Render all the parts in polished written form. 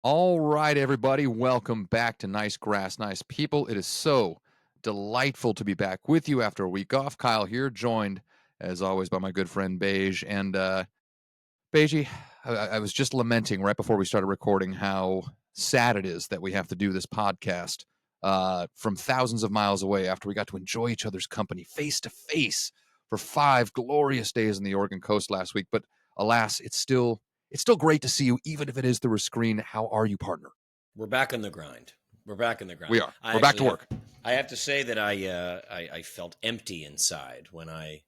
All right, everybody, welcome back to Nice Grass, Nice People. It is so delightful to be back with you after a week off. Kyle here, joined as always by my good friend Beige. And Beige, I was just lamenting right before we started recording how sad it is that we have to do this podcast from thousands of miles away after we got to enjoy each other's company face to face for 5 glorious days on the Oregon coast last week. But alas, it's still great to see you, even if it is through a screen. How are you, partner? We're back in the grind. We're back in the grind. We are. We're back to work. I have to say that I felt empty inside when I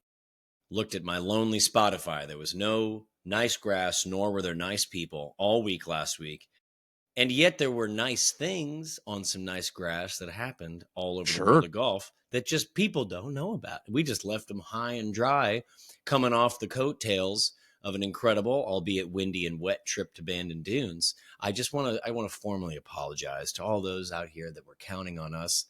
looked at my lonely Spotify. There was no nice grass, nor were there nice people all week last week. And yet there were nice things on some nice grass that happened all over the world of golf that just people don't know about. We just left them high and dry, coming off the coattails of an incredible, albeit windy and wet, trip to Bandon Dunes. I want to formally apologize to all those out here that were counting on us.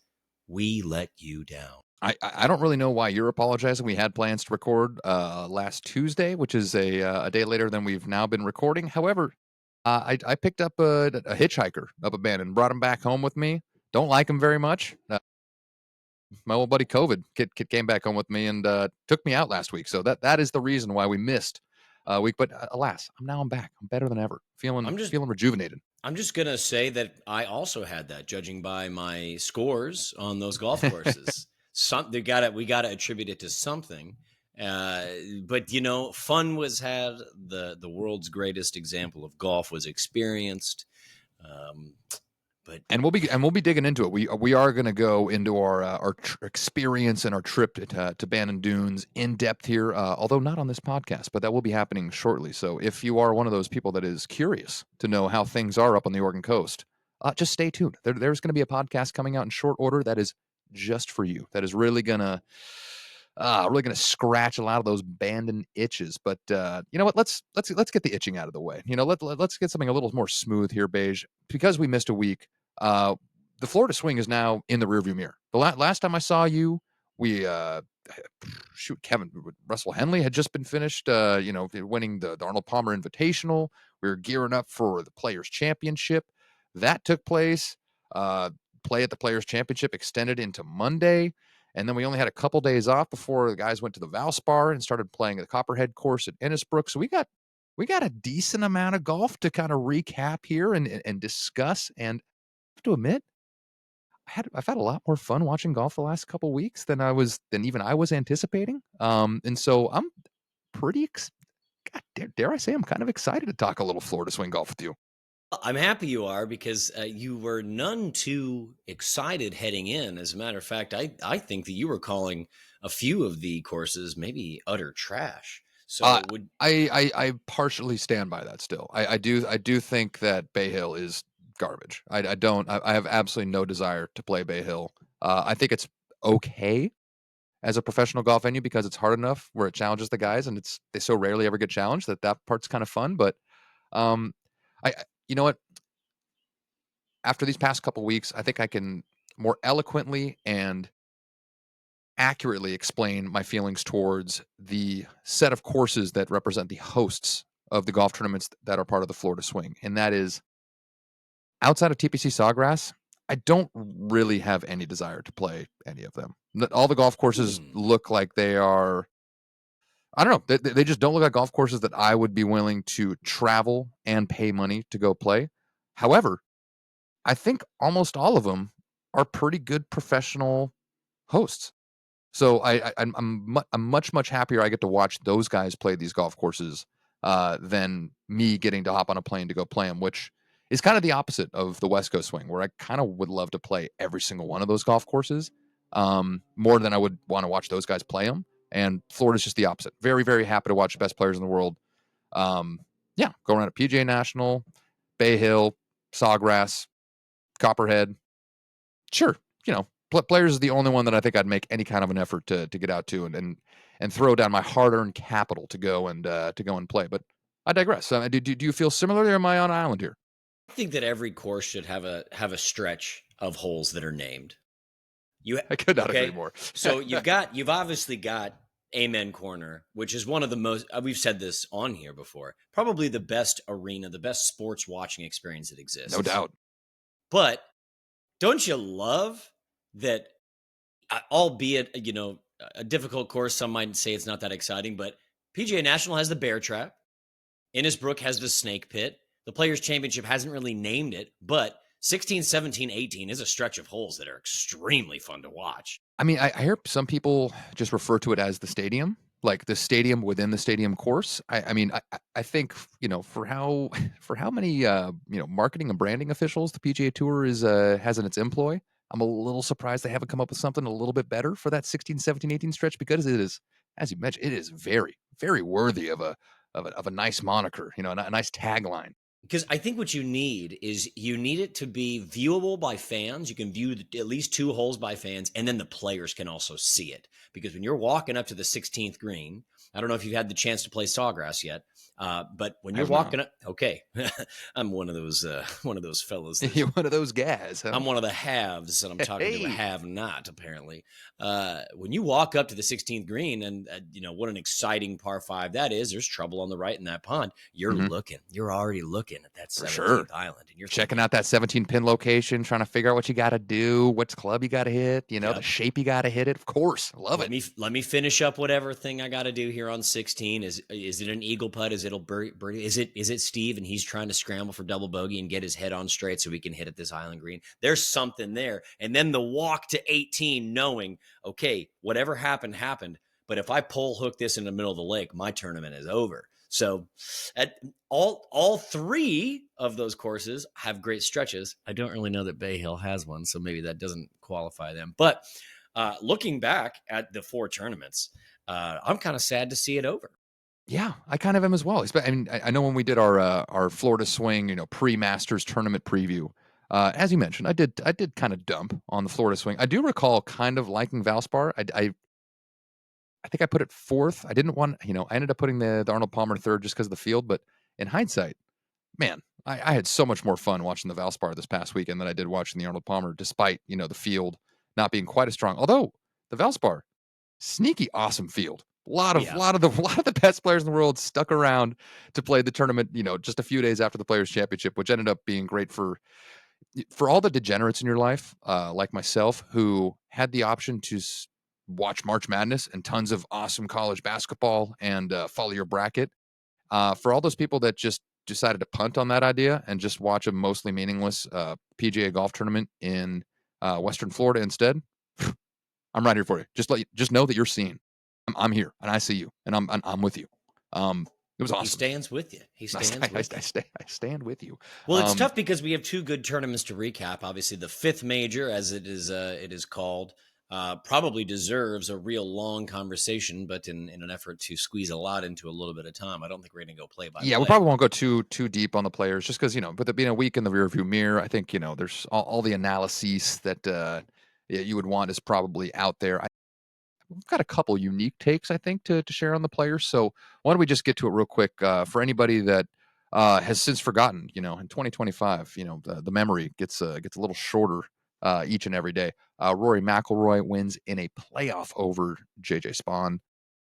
We let you down. I don't really know why you're apologizing. We had plans to record last Tuesday, which is a day later than we've now been recording. However, I picked up a hitchhiker up a band and brought him back home with me. Don't like him very much. My old buddy COVID kid came back home with me and took me out last week. So that is the reason why we missed a week. But alas, I'm back. I'm better than ever. Feeling rejuvenated. I'm just going to say that I also had that, judging by my scores on those golf courses. We got to attribute it to something. But fun was had. The world's greatest example of golf was experienced. And we'll be digging into it. We are going to go into our experience and our trip to Bandon Dunes in depth here, although not on this podcast, but that will be happening shortly. So if you are one of those people that is curious to know how things are up on the Oregon coast, just stay tuned. There's going to be a podcast coming out in short order that is just for you. That is really gonna scratch a lot of those Bandon itches. But you know what? Let's get the itching out of the way. Let's get something a little more smooth here, Beige, because we missed a week. The Florida swing is now in the rearview mirror. The last time I saw you, Russell Henley had just been finished, winning the Arnold Palmer Invitational. We were gearing up for the Players Championship. That took place. Play at the Players Championship extended into Monday. And then we only had a couple days off before the guys went to the Valspar and started playing the Copperhead course at Innisbrook. So we got a decent amount of golf to kind of recap here and discuss. And I have to admit, I've had a lot more fun watching golf the last couple weeks than even I was anticipating. And so I'm pretty, dare I say, I'm kind of excited to talk a little Florida swing golf with you. I'm happy you are, because you were none too excited heading in. As a matter of fact, I think that you were calling a few of the courses maybe utter trash. So I partially stand by that still. I do think that Bay Hill is garbage. I have absolutely no desire to play Bay Hill. I think it's okay as a professional golf venue because it's hard enough where it challenges the guys, and they so rarely ever get challenged that part's kind of fun. But you know what? After these past couple weeks, I think I can more eloquently and accurately explain my feelings towards the set of courses that represent the hosts of the golf tournaments that are part of the Florida swing. And that is, outside of TPC Sawgrass, I don't really have any desire to play any of them. All the golf courses look like they are, I don't know, they just don't look like golf courses that I would be willing to travel and pay money to go play. However, I think almost all of them are pretty good professional hosts. So I'm much happier I get to watch those guys play these golf courses than me getting to hop on a plane to go play them, which is kind of the opposite of the West Coast swing, where I kind of would love to play every single one of those golf courses more than I would want to watch those guys play them. And Florida's just the opposite. Very, very happy to watch the best players in the world. Go around at PGA National, Bay Hill, Sawgrass, Copperhead. Sure, Players is the only one that I think I'd make any kind of an effort to get out to and throw down my hard-earned capital to go and play. But I digress. Do you feel similarly, or am I on an island here? I think that every course should have a stretch of holes that are named. I could not agree more. So you've obviously got Amen Corner, which is one of the most, we've said this on here before, probably the best arena, the best sports watching experience that No exists. doubt. But don't you love that, albeit, a difficult course, some might say it's not that exciting, but PGA National has the Bear Trap. Innisbrook has the Snake Pit. The Players' Championship hasn't really named it, but 16, 17, 18 is a stretch of holes that are extremely fun to watch. I mean, I hear some people just refer to it as the stadium, like the stadium within the stadium course. I mean, I think for how for how many marketing and branding officials the PGA Tour is has in its employ, I'm a little surprised they haven't come up with something a little bit better for that 16, 17, 18 stretch, because it is, as you mentioned, it is very, very worthy of a nice moniker, a nice tagline. Because I think what you need is, you need it to be viewable by fans. You can view at least 2 holes by fans, and then the players can also see it. Because when you're walking up to the 16th green, I don't know if you've had the chance to play Sawgrass yet, but when I you're have not. walking up, okay, I'm one of those fellas. You're one of those guys, huh? I'm one of the haves, and I'm talking to a Hey. have-not, apparently. When you walk up to the 16th green, and what an exciting par 5 that is. There's trouble on the right in that pond. Mhm. You're already looking at that For sure. 17th island, and you're Checking thinking, out that 17 pin location, trying to figure out what you got to do, what's club you got to hit, the yep, shape you got to hit it. Of course, love let it. me finish up whatever thing I got to do here on 16. Is it an eagle putt? Is it a birdie? Is it Steve, and he's trying to scramble for double bogey and get his head on straight so we can hit at this island green? There's something there. And then the walk to 18, knowing, okay, whatever happened. But if I pole hook this in the middle of the lake, my tournament is over. So at all 3 of those courses have great stretches. I don't really know that Bay Hill has one, so maybe that doesn't qualify them. But looking back at the 4 tournaments, I'm kind of sad to see it over. Yeah, I kind of am as well. I mean, I know when we did our Florida Swing, pre-Masters tournament preview, as you mentioned, I did kind of dump on the Florida Swing. I do recall kind of liking Valspar. I think I put it 4th. I didn't want, I ended up putting the Arnold Palmer 3rd just because of the field. But in hindsight, man, I had so much more fun watching the Valspar this past weekend than I did watching the Arnold Palmer, despite the field not being quite as strong. Although the Valspar, sneaky awesome field. A lot of Yeah. lot of the lot of the best players in the world stuck around to play the tournament, just a few days after the Players Championship, which ended up being great for all the degenerates in your life, like myself, who had the option to watch March Madness and tons of awesome college basketball and follow your bracket. For all those people that just decided to punt on that idea and just watch a mostly meaningless PGA golf tournament in Western Florida instead, I'm right here for you. Just know that you're seen. I'm here and I see you and I'm with you. It was He awesome. stands with you. He stands with you. I stand with you. Well, it's tough because we have 2 good tournaments to recap. Obviously, the 5th major, as it is called, probably deserves a real long conversation, but in an effort to squeeze a lot into a little bit of time, I don't think we're going to go play by Yeah, we play. probably won't go too deep on the players, just because with it being a week in the rearview mirror, I think there's all the analyses that you would want is probably out there. We've got a couple unique takes, I think, to share on the players. So why don't we just get to it real quick? For anybody that has since forgotten, in 2025, the memory gets a little shorter each and every day. Rory McIlroy wins in a playoff over JJ Spawn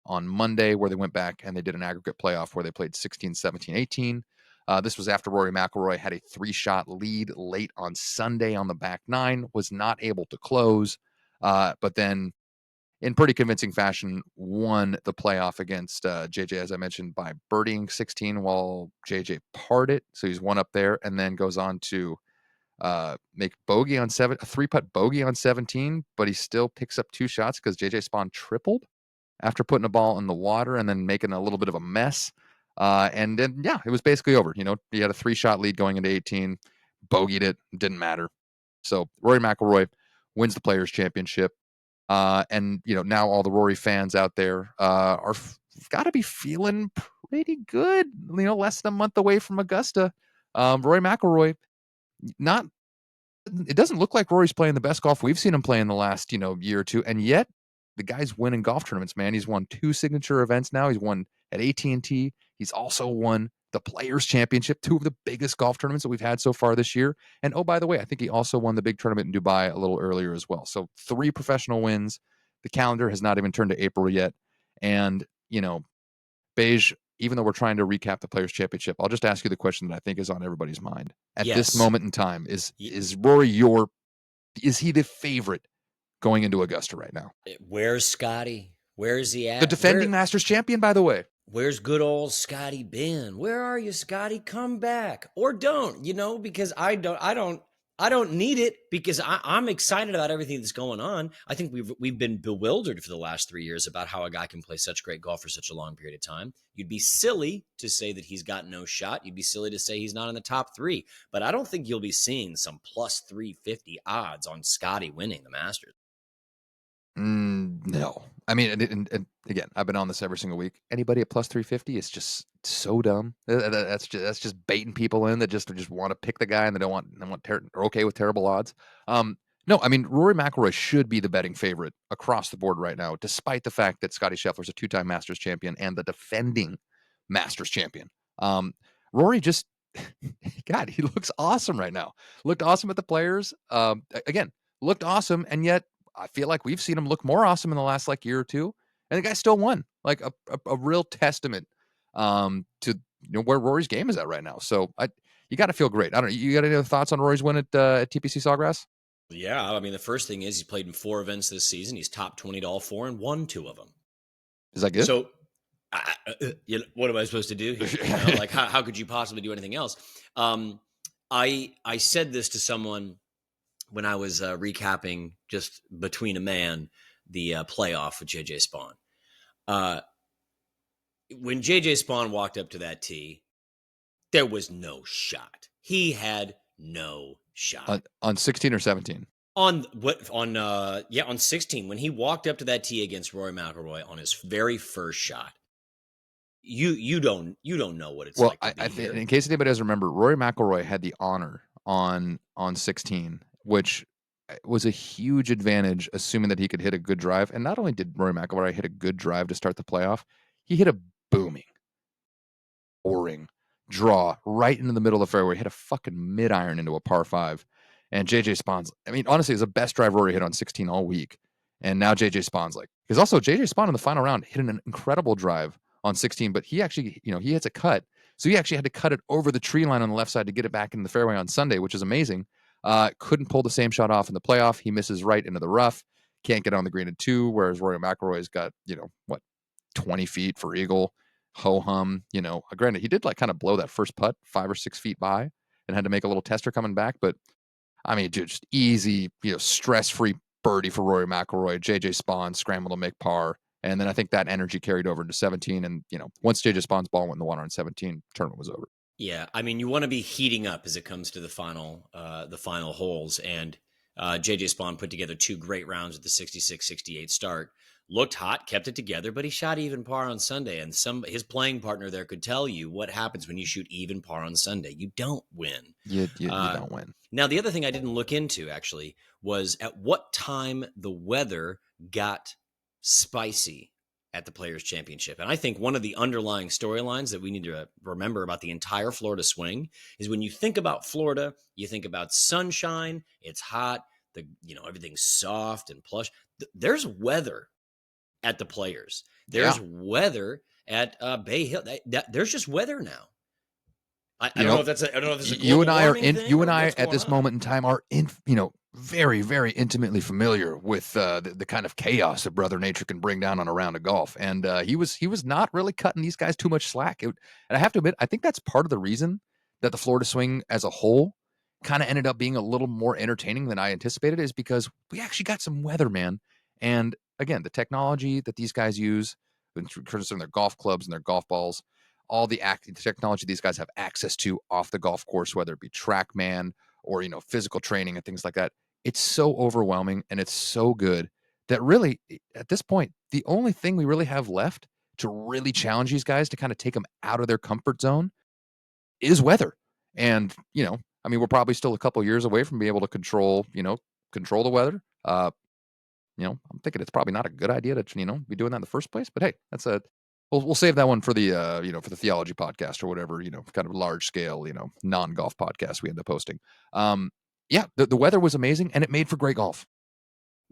on Monday, where they went back and they did an aggregate playoff where they played 16, 17, 18. This was after Rory McIlroy had a 3-shot lead late on Sunday on the back 9, was not able to close, but then in pretty convincing fashion, won the playoff against JJ, as I mentioned, by birdieing 16 while JJ parred it. So he's one up there, and then goes on to make bogey on a 3-putt bogey on 17, but he still picks up 2 shots because JJ Spawn tripled after putting a ball in the water and then making a little bit of a mess. And then, yeah, it was basically over. He had a 3-shot lead going into 18, bogeyed it, didn't matter. So Rory McIlroy wins the Players Championship. And now all the Rory fans out there are got to be feeling pretty good. Less than a month away from Augusta. Rory McIlroy, not. It doesn't look like Rory's playing the best golf we've seen him play in the last year or two, and yet the guy's winning golf tournaments. Man, he's won 2 signature events now. He's won at AT&T. He's also won the Players Championship, 2 of the biggest golf tournaments that we've had so far this year. And oh, by the way, I think he also won the big tournament in Dubai a little earlier as well. So 3 professional wins. The calendar has not even turned to April yet. And, Beige, even though we're trying to recap the Players' Championship, I'll just ask you the question that I think is on everybody's mind. At this Yes. moment in time, is Rory is he the favorite going into Augusta right now? Where's Scotty? Where's he The at? defending Masters champion, by the way. Where's good old Scotty been? Where are you, Scotty? Come back or don't, because I don't need it because I'm excited about everything that's going on. I think we've been bewildered for the last 3 years about how a guy can play such great golf for such a long period of time. You'd be silly to say that he's got no shot. You'd be silly to say he's not in the top 3. But I don't think you'll be seeing some plus 350 odds on Scotty winning the Masters. No. I mean, and again, I've been on this every single week. Anybody at plus 350 is just so dumb. That's just baiting people in that just want to pick the guy and they are okay with terrible odds. No, I mean, Rory McIlroy should be the betting favorite across the board right now, despite the fact that Scotty Scheffler's a 2-time Masters champion and the defending Masters champion. Rory just, God, he looks awesome right now. Looked awesome at the Players. Again, looked awesome, and yet I feel like we've seen him look more awesome in the last year or two, and the guy still won. Like a real testament to where Rory's game is at right now. So you got to feel great. I don't know. You got any other thoughts on Rory's win at TPC Sawgrass? Yeah, I mean, the first thing is he's played in 4 events this season. He's top 20 to all 4 and won 2 of them. Is that good? So, what am I supposed to do here? Like, how could you possibly do anything else? I said this to someone when I was recapping just between a man the playoff with JJ Spawn. When JJ Spawn walked up to that tee, there was no shot. He had no shot. On 16 or 17? On 16, when he walked up to that tee against Rory McIlroy on his very first shot. You don't know what it's like to be I think, here. in case anybody doesn't remember, Rory McIlroy had the honor on 16, which was a huge advantage, assuming that he could hit a good drive. And not only did Rory McIlroy hit a good drive to start the playoff, he hit a booming, boring draw right into the middle of the fairway. Hit a fucking mid iron into a par 5. And JJ Spawn's, I mean, honestly, it was the best drive Rory hit on 16 all week. And now JJ Spawn's because also JJ Spawn in the final round hit an incredible drive on 16, but he actually, he hits a cut. So he actually had to cut it over the tree line on the left side to get it back in the fairway on Sunday, which is amazing. Couldn't pull the same shot off in the playoff. He misses right into the rough. Can't get on the green at 2, whereas Rory McIlroy's got, 20 feet for eagle. Ho-hum, granted, he did kind of blow that first putt 5 or 6 feet by and had to make a little tester coming back. But, I mean, dude, just easy, stress-free birdie for Rory McIlroy. JJ Spawn scrambled to make par. And then I think that energy carried over into 17. And, once JJ Spawn's ball went in the water on 17, tournament was over. Yeah, I mean, you want to be heating up as it comes to the final holes. And JJ Spawn put together 2 great rounds at the 66-68 start. Looked hot, kept it together, but he shot even par on Sunday. And his playing partner there could tell you what happens when you shoot even par on Sunday. You don't win. You don't win. Now, the other thing I didn't look into, actually, was at what time the weather got spicy at the Players' Championship. And I think one of the underlying storylines that we need to remember about the entire Florida swing is when you think about Florida, you think about sunshine, it's hot, everything's soft and plush. There's weather at the Players. There's weather at Bay Hill. There's just weather now. I don't know if that's a you and I are in. thing You and or I what's at this going on. moment in time are in. Very, very intimately familiar with the kind of chaos that Brother Nature can bring down on a round of golf. And he was not really cutting these guys too much slack. And I have to admit, I think that's part of the reason that the Florida swing as a whole kind of ended up being a little more entertaining than I anticipated, is because we actually got some weather, man. And again, the technology that these guys use in terms of their golf clubs and their golf balls, all the technology these guys have access to off the golf course, whether it be TrackMan or, physical training and things like that. It's so overwhelming and it's so good that really, at this point, the only thing we really have left to really challenge these guys to kind of take them out of their comfort zone is weather. And, I mean, we're probably still a couple years away from being able to control the weather. I'm thinking it's probably not a good idea to, be doing that in the first place. But hey, we'll save that one for the, for the theology podcast or whatever, kind of large scale, non-golf podcast we end up hosting. The weather was amazing and it made for great golf.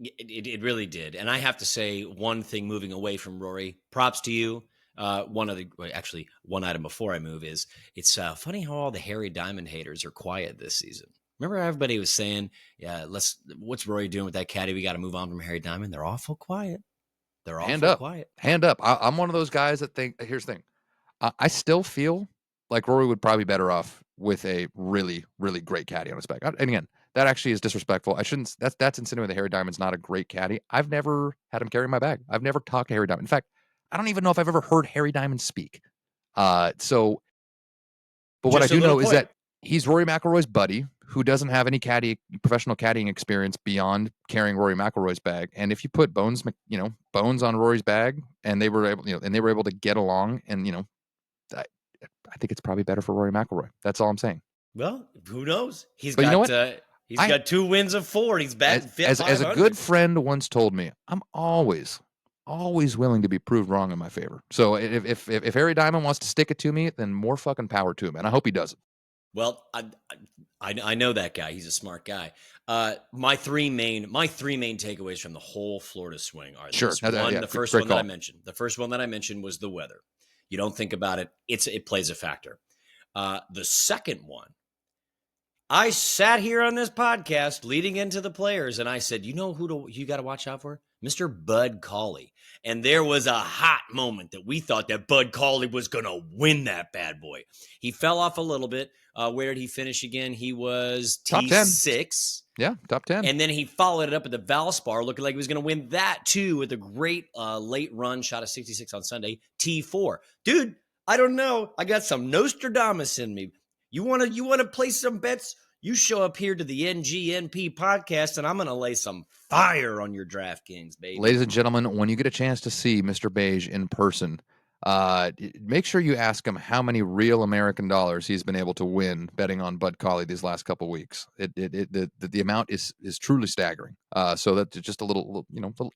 It really did. And I have to say one thing moving away from Rory, props to you. One item before I move is it's funny how all the Harry Diamond haters are quiet this season. Remember everybody was saying, yeah, what's Rory doing with that caddy? We got to move on from Harry Diamond. They're awful quiet. They're Hand awful up. quiet. Hand up. I'm one of those guys that think, here's the thing. I still feel like Rory would probably be better off with a really, really great caddy on his back. And again, that actually is disrespectful. I shouldn't. That's insinuating that Harry Diamond's not a great caddy. I've never had him carry my bag. I've never talked to Harry Diamond. In fact, I don't even know if I've ever heard Harry Diamond speak. But what I Just a do little know is point. that he's Rory McIlroy's buddy who doesn't have any professional caddying experience beyond carrying Rory McIlroy's bag. And if you put Bones on Rory's bag, and they were able to get along, and I think it's probably better for Rory McIlroy. That's all I'm saying. Well, who knows? But you know what? He's I got 2 wins of 4. And he's batting as a 500. good friend once told me, I'm always willing to be proved wrong in my favor. So if Harry Diamond wants to stick it to me, then more fucking power to him, and I hope he does it. Well, I know that guy. He's a smart guy. My three main takeaways from the whole Florida swing are Sure. this. Yeah, The first great one that call. I mentioned. The first one that I mentioned was the weather. You don't think about it. It plays a factor. The second one, I sat here on this podcast leading into the players, and I said, you know who you got to watch out for? Mr. Bud Cauley. And there was a hot moment that we thought that Bud Cauley was going to win that bad boy. He fell off a little bit. Where did he finish again? He was Top 10. T6. Yeah, top 10. And then he followed it up at the Valspar, looking like he was going to win that too with a great late run, shot of 66 on Sunday, T4. Dude, I don't know. I got some Nostradamus in me. You want to place some bets? You show up here to the NGNP podcast, and I'm going to lay some fire on your DraftKings, baby. Ladies and gentlemen, when you get a chance to see Mr. Beige in person, make sure you ask him how many real American dollars he's been able to win betting on Bud Cauley these last couple weeks. The amount is truly staggering. So that's just a little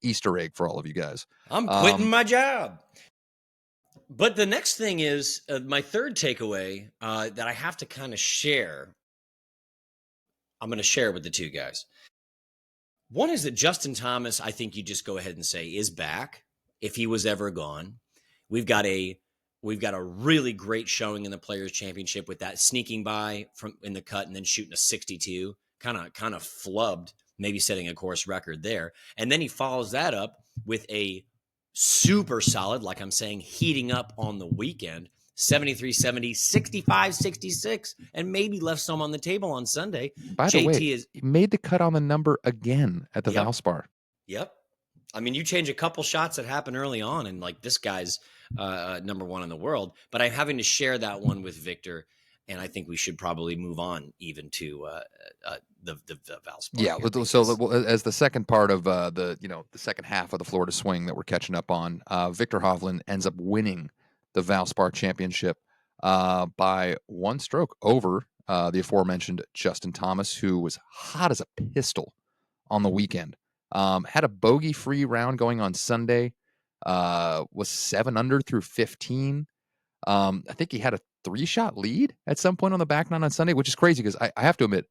Easter egg for all of you guys. I'm quitting my job. But the next thing is my third takeaway that I have to kind of share. I'm going to share with the two guys. One is that Justin Thomas, I think you just go ahead and say, is back if he was ever gone. We've got a really great showing in the Players Championship with that sneaking by from in the cut and then shooting a 62, kind of flubbed, maybe setting a course record there. And then he follows that up with a super solid, like I'm saying, heating up on the weekend, 73-70, 65-66, and maybe left some on the table on Sunday. By the way, he made the cut on the number again at the Valspar. Yep. I mean, you change a couple shots that happen early on, and like this guy's number one in the world. But I'm having to share that one with Victor, and I think we should probably move on even to the Valspar. Yeah. So as the second part of the second half of the Florida swing that we're catching up on, Victor Hovland ends up winning the Valspar Championship by one stroke over the aforementioned Justin Thomas, who was hot as a pistol on the weekend. Had a bogey-free round going on Sunday. Was 7 under through 15. I think he had a 3-shot lead at some point on the back nine on Sunday, which is crazy because I have to admit,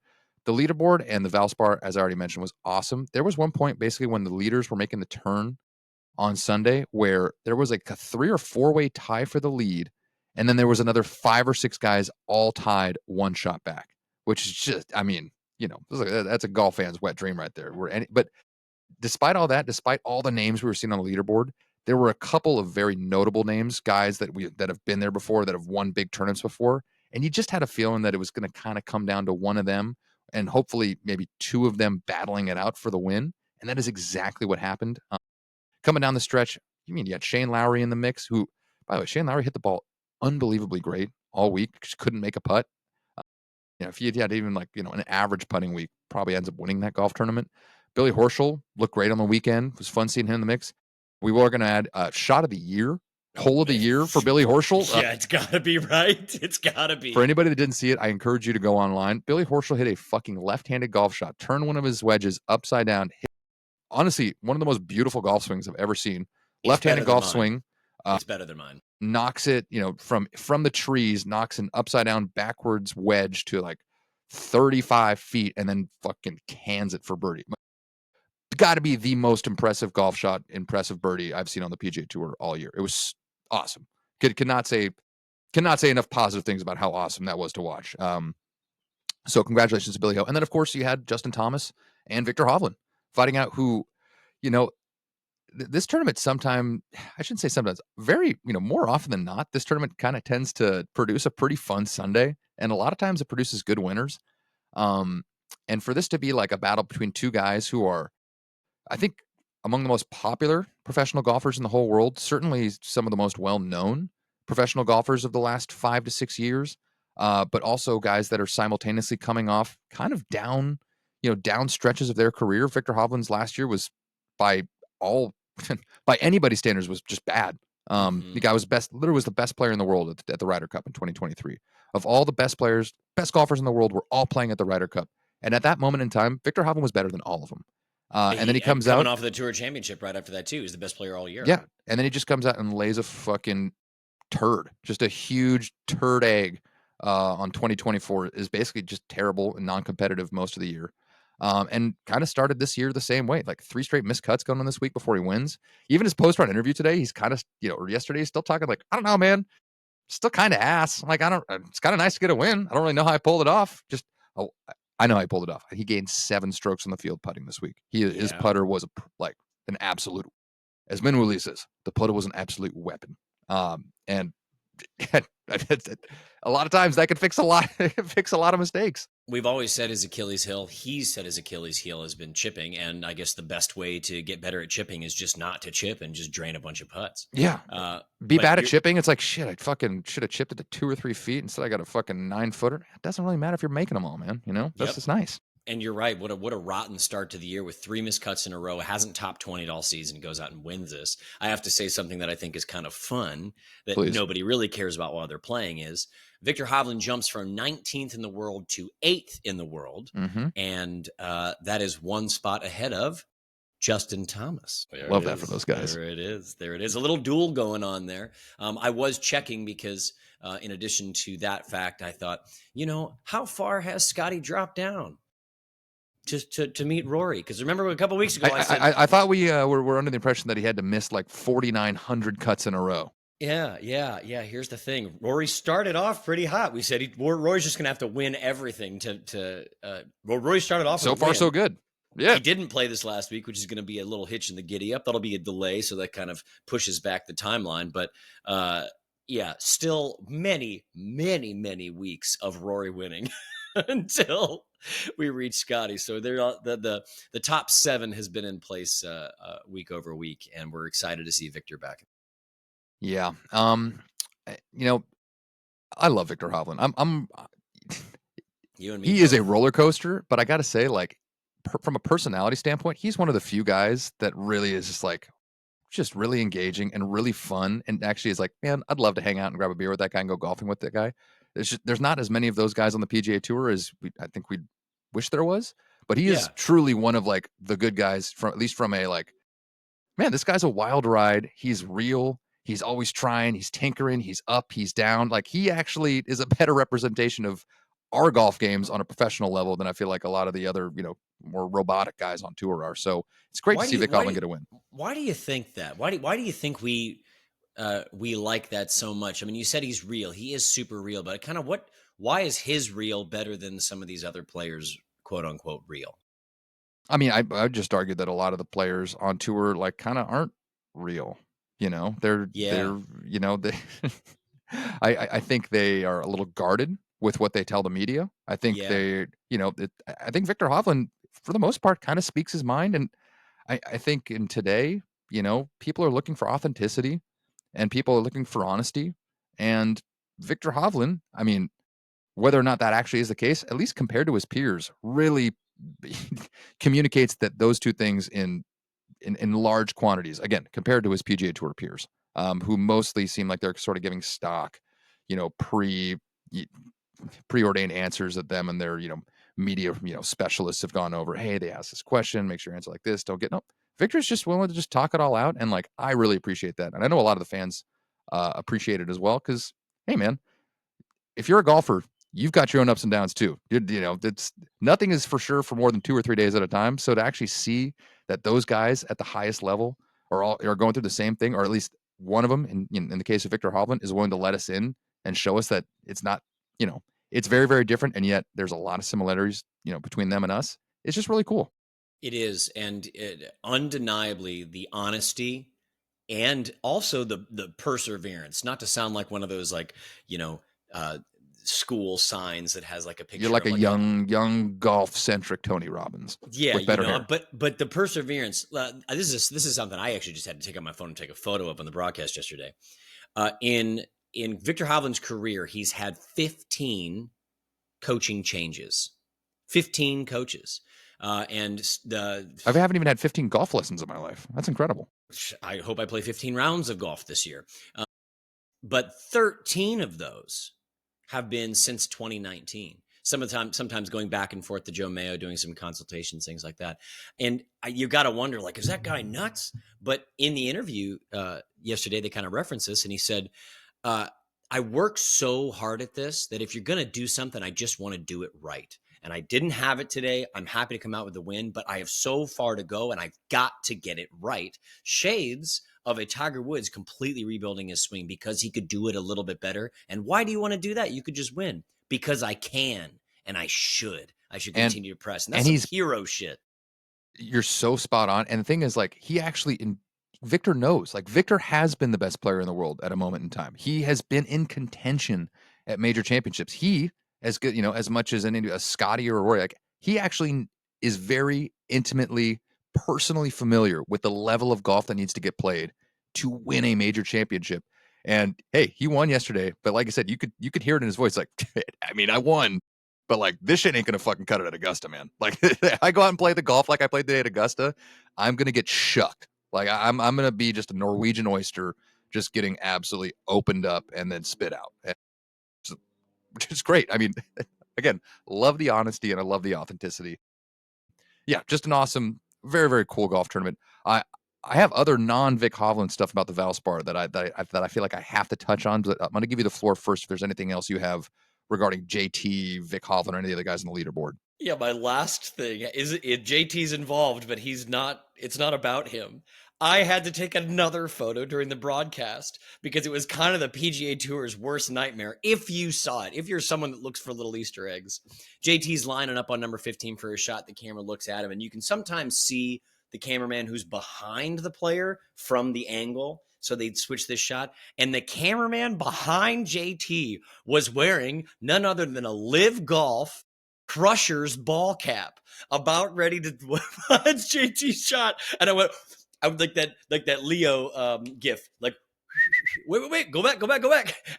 the leaderboard and the Valspar, as I already mentioned, was awesome. There was one point basically when the leaders were making the turn on Sunday where there was like a 3 or 4-way tie for the lead, and then there was another 5 or 6 guys all tied 1 shot back, which is just, I mean, that's a golf fan's wet dream right there. But despite all that, despite all the names we were seeing on the leaderboard, there were a couple of very notable names, guys that have been there before, that have won big tournaments before, and you just had a feeling that it was going to kind of come down to one of them, and hopefully maybe 2 of them battling it out for the win, and that is exactly what happened. Coming down the stretch, you got Shane Lowry in the mix, who, by the way, Shane Lowry hit the ball unbelievably great all week, just couldn't make a putt. If he had even an average putting week, probably ends up winning that golf tournament. Billy Horschel looked great on the weekend. It was fun seeing him in the mix. We were going to add shot of the year, hole of the year for Billy Horschel. Yeah, it's got to be right. It's got to be. For anybody that didn't see it, I encourage you to go online. Billy Horschel hit a fucking left-handed golf shot, turned one of his wedges upside down. Honestly, one of the most beautiful golf swings I've ever seen. Left-handed golf swing. It's better than mine. Knocks it, from the trees, knocks an upside down backwards wedge to like 35 feet and then fucking cans it for birdie. got to be the most impressive golf shot, impressive birdie I've seen on the PGA Tour all year. It was awesome. Cannot say enough positive things about how awesome that was to watch. So congratulations to Billy Ho. And then, of course, you had Justin Thomas and Victor Hovland fighting out who, you know, this tournament sometime, I shouldn't say sometimes, very, more often than not, this tournament kind of tends to produce a pretty fun Sunday. And a lot of times it produces good winners. Um, and for this to be like a battle between two guys who are, I think, among the most popular professional golfers in the whole world, certainly some of the most well-known professional golfers of the last 5 to 6 years, but also guys that are simultaneously coming off kind of down, down stretches of their career. Victor Hovland's last year was, by all, by anybody's standards, was just bad. The guy was literally was the best player in the world at the Ryder Cup in 2023. Of all the best players, best golfers in the world were all playing at the Ryder Cup. And at that moment in time, Victor Hovland was better than all of them. And then he comes coming out off of the Tour Championship right after that too. He's the best player all year. Yeah, and then he just comes out and lays a fucking turd, just a huge turd egg on 2024. Is basically just terrible and non-competitive most of the year. And kind of started this year the same way, like 3 straight missed cuts going on this week before he wins. Even his post-run interview today, he's kind of, or yesterday, he's still talking like, I don't know, man, still kind of ass. Like, it's kind of nice to get a win. I don't really know how I pulled it off. I know how I pulled it off. He gained 7 strokes on the field putting this week. His putter was like an absolute, as Min Woolley says, the putter was an absolute weapon. And a lot of times that can fix a lot of mistakes. We've always said his Achilles heel. He's said his Achilles heel has been chipping, and I guess the best way to get better at chipping is just not to chip and just drain a bunch of putts. Yeah, be bad at chipping. It's like, shit, I fucking should have chipped it to 2 or 3 feet instead. I got a fucking 9-footer. It doesn't really matter if you're making them all, man. That's just nice. And you're right. What a rotten start to the year with 3 missed cuts in a row. Hasn't topped 20 all season. Goes out and wins this. I have to say something that I think is kind of fun that nobody really cares about while they're playing is Victor Hovland jumps from 19th in the world to 8th in the world. And that is 1 spot ahead of Justin Thomas. Love that for those guys. There it is. A little duel going on there. I was checking because in addition to that fact, I thought, how far has Scotty dropped down to meet Rory? Because remember a couple of weeks ago, I thought we were under the impression that he had to miss like 4,900 cuts in a row. Yeah. Here's the thing. Rory started off pretty hot. We said Rory's just going to have to win everything Rory started off so far, so good. Yeah. He didn't play this last week, which is going to be a little hitch in the giddy up. That'll be a delay, so that kind of pushes back the timeline. But still many, many, many weeks of Rory winning until we reach Scotty. So the top 7 has been in place week over week, and we're excited to see Victor back. Yeah. I love Victor Hovland. You and me. He is a roller coaster, but I got to say, like, from a personality standpoint, he's one of the few guys that really is just really engaging and really fun. And actually is like, man, I'd love to hang out and grab a beer with that guy and go golfing with that guy. There's not as many of those guys on the PGA Tour as I think we'd wish there was, but he is truly one of like the good guys from a like, man, this guy's a wild ride. He's real. He's always trying. He's tinkering. He's up. He's down. Like, he actually is a better representation of our golf games on a professional level than I feel like a lot of the other, more robotic guys on tour are. So it's great to see Vic Hovland get a win. Why do you think that? Why do you think we like that so much? I mean, you said he's real. He is super real, but kind of why is his real better than some of these other players, quote unquote, real? I mean, I just argued that a lot of the players on tour like kind of aren't real. I think they are a little guarded with what they tell the media. I think I think Victor Hovland, for the most part, kind of speaks his mind. And I think in today, people are looking for authenticity and people are looking for honesty. And Victor Hovland, I mean, whether or not that actually is the case, at least compared to his peers, really communicates that those two things in large quantities, again, compared to his PGA Tour peers, who mostly seem like they're sort of giving stock, preordained answers that them and their, media, specialists have gone over. Hey, they asked this question, make sure you answer like this. Don't get, no. Victor's just willing to just talk it all out. And like, I really appreciate that. And I know a lot of the fans appreciate it as well. Cause hey, man, if you're a golfer, you've got your own ups and downs too. It's nothing is for sure for more than 2 or 3 days at a time. So to actually see that those guys at the highest level are going through the same thing, or at least one of them, in the case of Viktor Hovland, is willing to let us in and show us that it's not, it's very, very different, and yet there's a lot of similarities, between them and us. It's just really cool. It is, and undeniably the honesty and also the perseverance. Not to sound like one of those uh, school signs that has like a picture. You're like of a young golf centric Tony Robbins, yeah, with better hair. but the perseverance. This is something I actually just had to take out my phone and take a photo of on the broadcast yesterday. In Viktor Hovland's career, he's had 15 coaching changes, 15 coaches. I haven't even had 15 golf lessons in my life. That's incredible. I hope I play 15 rounds of golf this year. But 13 of those have been since 2019. Sometimes going back and forth to Joe Mayo, doing some consultations, things like that. And you got to wonder, like, is that guy nuts? But in the interview yesterday, they kind of referenced this, and he said, I work so hard at this that if you're going to do something, I just want to do it right. And I didn't have it today. I'm happy to come out with the win, but I have so far to go, and I've got to get it right. Shades of a Tiger Woods completely rebuilding his swing because he could do it a little bit better. And why do you want to do that? You could just win. Because I can, and I should. I should continue to press. And that's some hero shit. You're so spot on. And the thing is, like, Viktor knows, like, Viktor has been the best player in the world at a moment in time. He has been in contention at major championships. He, as good, as much as a Scotty or a Rory, like, he actually is very intimately, personally familiar with the level of golf that needs to get played to win a major championship. And hey, he won yesterday, but like I said, you could hear it in his voice, like, I mean, I won, but like, this shit ain't gonna fucking cut it at Augusta, man. Like, I go out and play the golf like I played today at Augusta, I'm gonna get shucked. Like, I'm gonna be just a Norwegian oyster, just getting absolutely opened up and then spit out, which is great. I mean, again, love the honesty and I love the authenticity. Yeah, just an awesome, very, very cool golf tournament. I have other non-Vic Hovland stuff about the Valspar that I feel like I have to touch on, but I'm going to give you the floor first if there's anything else you have regarding JT, Vic Hovland, or any of the guys on the leaderboard. Yeah, my last thing is JT's involved, but it's not about him. I had to take another photo during the broadcast because it was kind of the PGA Tour's worst nightmare. If you saw it, if you're someone that looks for little Easter eggs, JT's lining up on number 15 for a shot. The camera looks at him, and you can sometimes see the cameraman who's behind the player from the angle. So they'd switch this shot. And the cameraman behind JT was wearing none other than a Live Golf Crusher's ball cap, about ready to watch JT's shot. And I went like that Leo gif, like, wait, go back.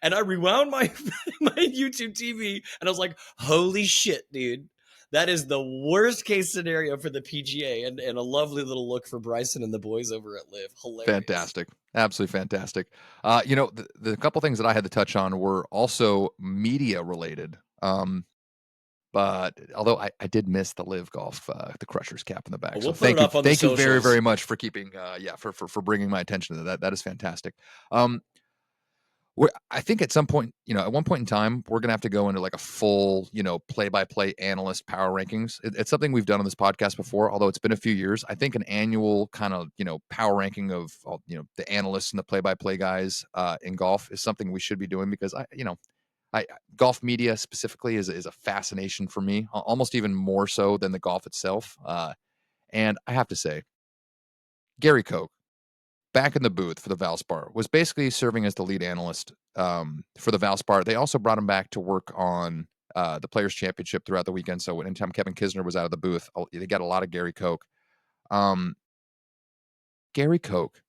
And I rewound my YouTube TV, and I was like, holy shit, dude. That is the worst case scenario for the PGA, and a lovely little look for Bryson and the boys over at Live. Hilarious. Fantastic. Absolutely fantastic. The couple things that I had to touch on were also media related. But although I did miss the Live Golf, the Crusher's cap in the back. We'll so thank you very, socials. very much for keeping, for bringing my attention to that. That is fantastic. I think at some point, at one point in time, we're going to have to go into like a full, play-by-play analyst power rankings. It's something we've done on this podcast before, although it's been a few years. I think an annual kind of, power ranking of, the analysts and the play-by-play guys in golf is something we should be doing because golf media specifically is a fascination for me, almost even more so than the golf itself. And I have to say, Gary Koch, back in the booth for the Valspar, was basically serving as the lead analyst for the Valspar. They also brought him back to work on the Players' Championship throughout the weekend. So anytime Kevin Kisner was out of the booth, they got a lot of Gary Koch. Gary Koch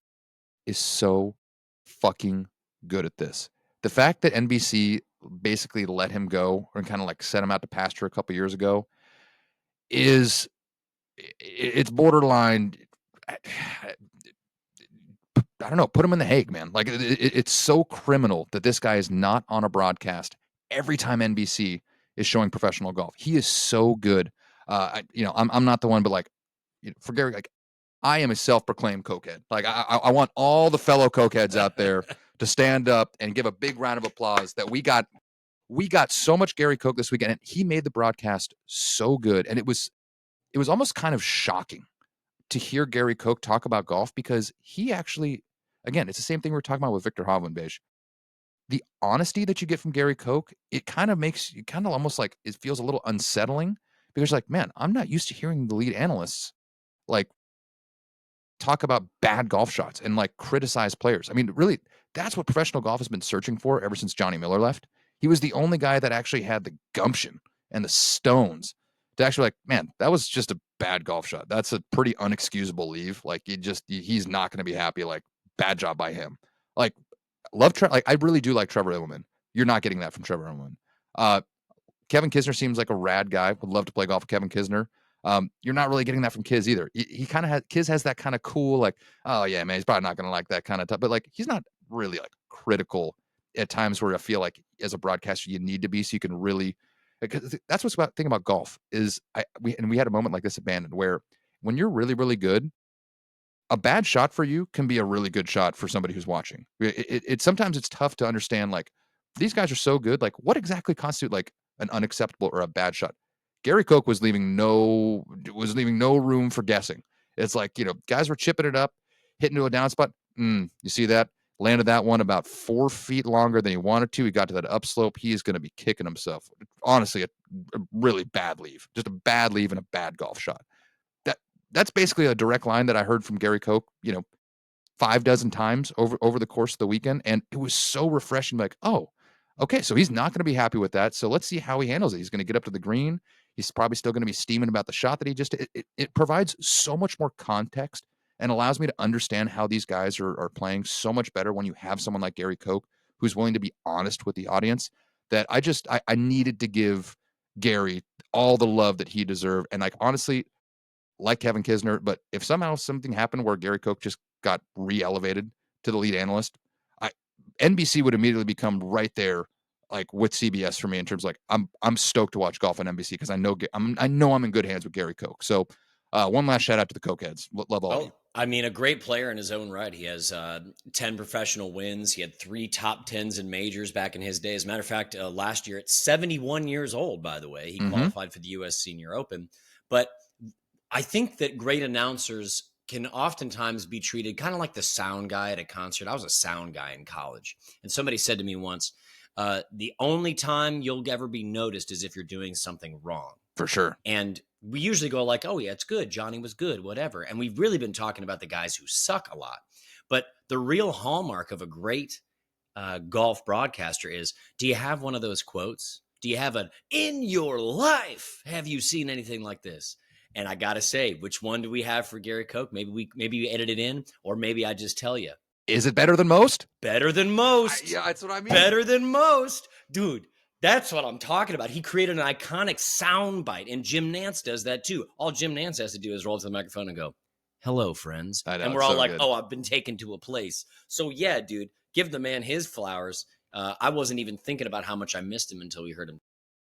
is so fucking good at this. The fact that NBC basically let him go and kind of like set him out to pasture a couple years ago it's borderline. I don't know, put him in the Hague, man. Like it's so criminal that this guy is not on a broadcast every time NBC is showing professional golf. He is so good. I'm not the one, but like, for Gary, like, I am a self-proclaimed cokehead. Like I want all the fellow cokeheads out there to stand up and give a big round of applause that we got so much Gary Koch this weekend, and he made the broadcast so good. And it was almost kind of shocking to hear Gary Koch talk about golf because he actually, again, it's the same thing we were talking about with Victor Hovland, Beige. The honesty that you get from Gary Koch, it kind of makes you kind of almost like it feels a little unsettling because like, man, I'm not used to hearing the lead analysts like talk about bad golf shots and like criticize players. I mean, really, that's what professional golf has been searching for ever since Johnny Miller left. He was the only guy that actually had the gumption and the stones to actually like, man, that was just a bad golf shot. That's a pretty unexcusable leave. Like, he's not going to be happy. Like, bad job by him. Like, like I really do like Trevor Immelman. You're not getting that from Trevor Immelman. Kevin Kisner seems like a rad guy. Would love to play golf with Kevin Kisner. You're not really getting that from Kiz either. He kind of has Kiz has that kind of cool, like, oh yeah, man, he's probably not going to like that kind of stuff. But like, he's not really like critical at times where I feel like as a broadcaster you need to be so you can really. Because that's what's about thing about golf is we had a moment like this at Bandon where when you're really really good, a bad shot for you can be a really good shot for somebody who's watching. Sometimes it's tough to understand like these guys are so good. Like what exactly constitute like an unacceptable or a bad shot? Gary Koch was leaving no room for guessing. It's like, guys were chipping it up, hitting to a down spot. You see that? Landed that one about 4 feet longer than he wanted to. He got to that upslope. He is going to be kicking himself. Honestly, a really bad leave. Just a bad leave and a bad golf shot. That's basically a direct line that I heard from Gary Koch, 5 dozen times over the course of the weekend. And it was so refreshing. Like, oh, okay, so he's not going to be happy with that. So let's see how he handles it. He's going to get up to the green. He's probably still going to be steaming about the shot that he just, it provides so much more context and allows me to understand how these guys are playing so much better when you have someone like Gary Koch who's willing to be honest with the audience that I needed to give Gary all the love that he deserved. And like, honestly, like Kevin Kisner, but if somehow something happened where Gary Koch just got re-elevated to the lead analyst, NBC would immediately become right there, like with CBS for me in terms of like I'm stoked to watch golf on NBC because I know I'm in good hands with Gary Koch. So one last shout out to the Koch heads. Love all of you. I mean, a great player in his own right. He has 10 professional wins. He had 3 top 10s in majors back in his day. As a matter of fact, last year at 71 years old, by the way, he qualified for the U.S. Senior Open. But I think that great announcers can oftentimes be treated kind of like the sound guy at a concert. I was a sound guy in college. And somebody said to me once, the only time you'll ever be noticed is if you're doing something wrong. For sure. And we usually go like, oh, yeah, it's good. Johnny was good, whatever. And we've really been talking about the guys who suck a lot. But the real hallmark of a great golf broadcaster is, do you have one of those quotes? Do you have in your life, have you seen anything like this? And I got to say, which one do we have for Gary Koch? Maybe we edit it in, or maybe I just tell you. Is it better than most? Better than most. Yeah, that's what I mean. Better than most. Dude, that's what I'm talking about. He created an iconic soundbite, and Jim Nantz does that too. All Jim Nantz has to do is roll to the microphone and go, hello, friends. I know, and we're all so like, good. oh, I've been taken to a place. So yeah, dude, give the man his flowers. I wasn't even thinking about how much I missed him until we heard him.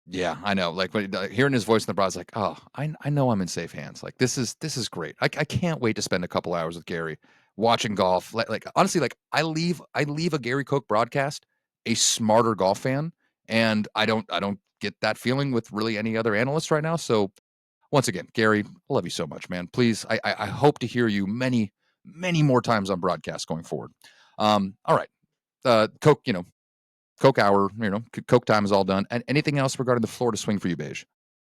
Yeah, I know. Like hearing his voice in the broad, like, oh, I know I'm in safe hands. Like this is great. I can't wait to spend a couple hours with Gary watching golf. Like honestly, like I leave a Gary Koch broadcast a smarter golf fan, and I don't get that feeling with really any other analyst right now. So once again, Gary, I love you so much, man. Please, I hope to hear you many more times on broadcast going forward. All right, Koch, Coke hour, Coke time is all done. And anything else regarding the Florida swing for you, Beige?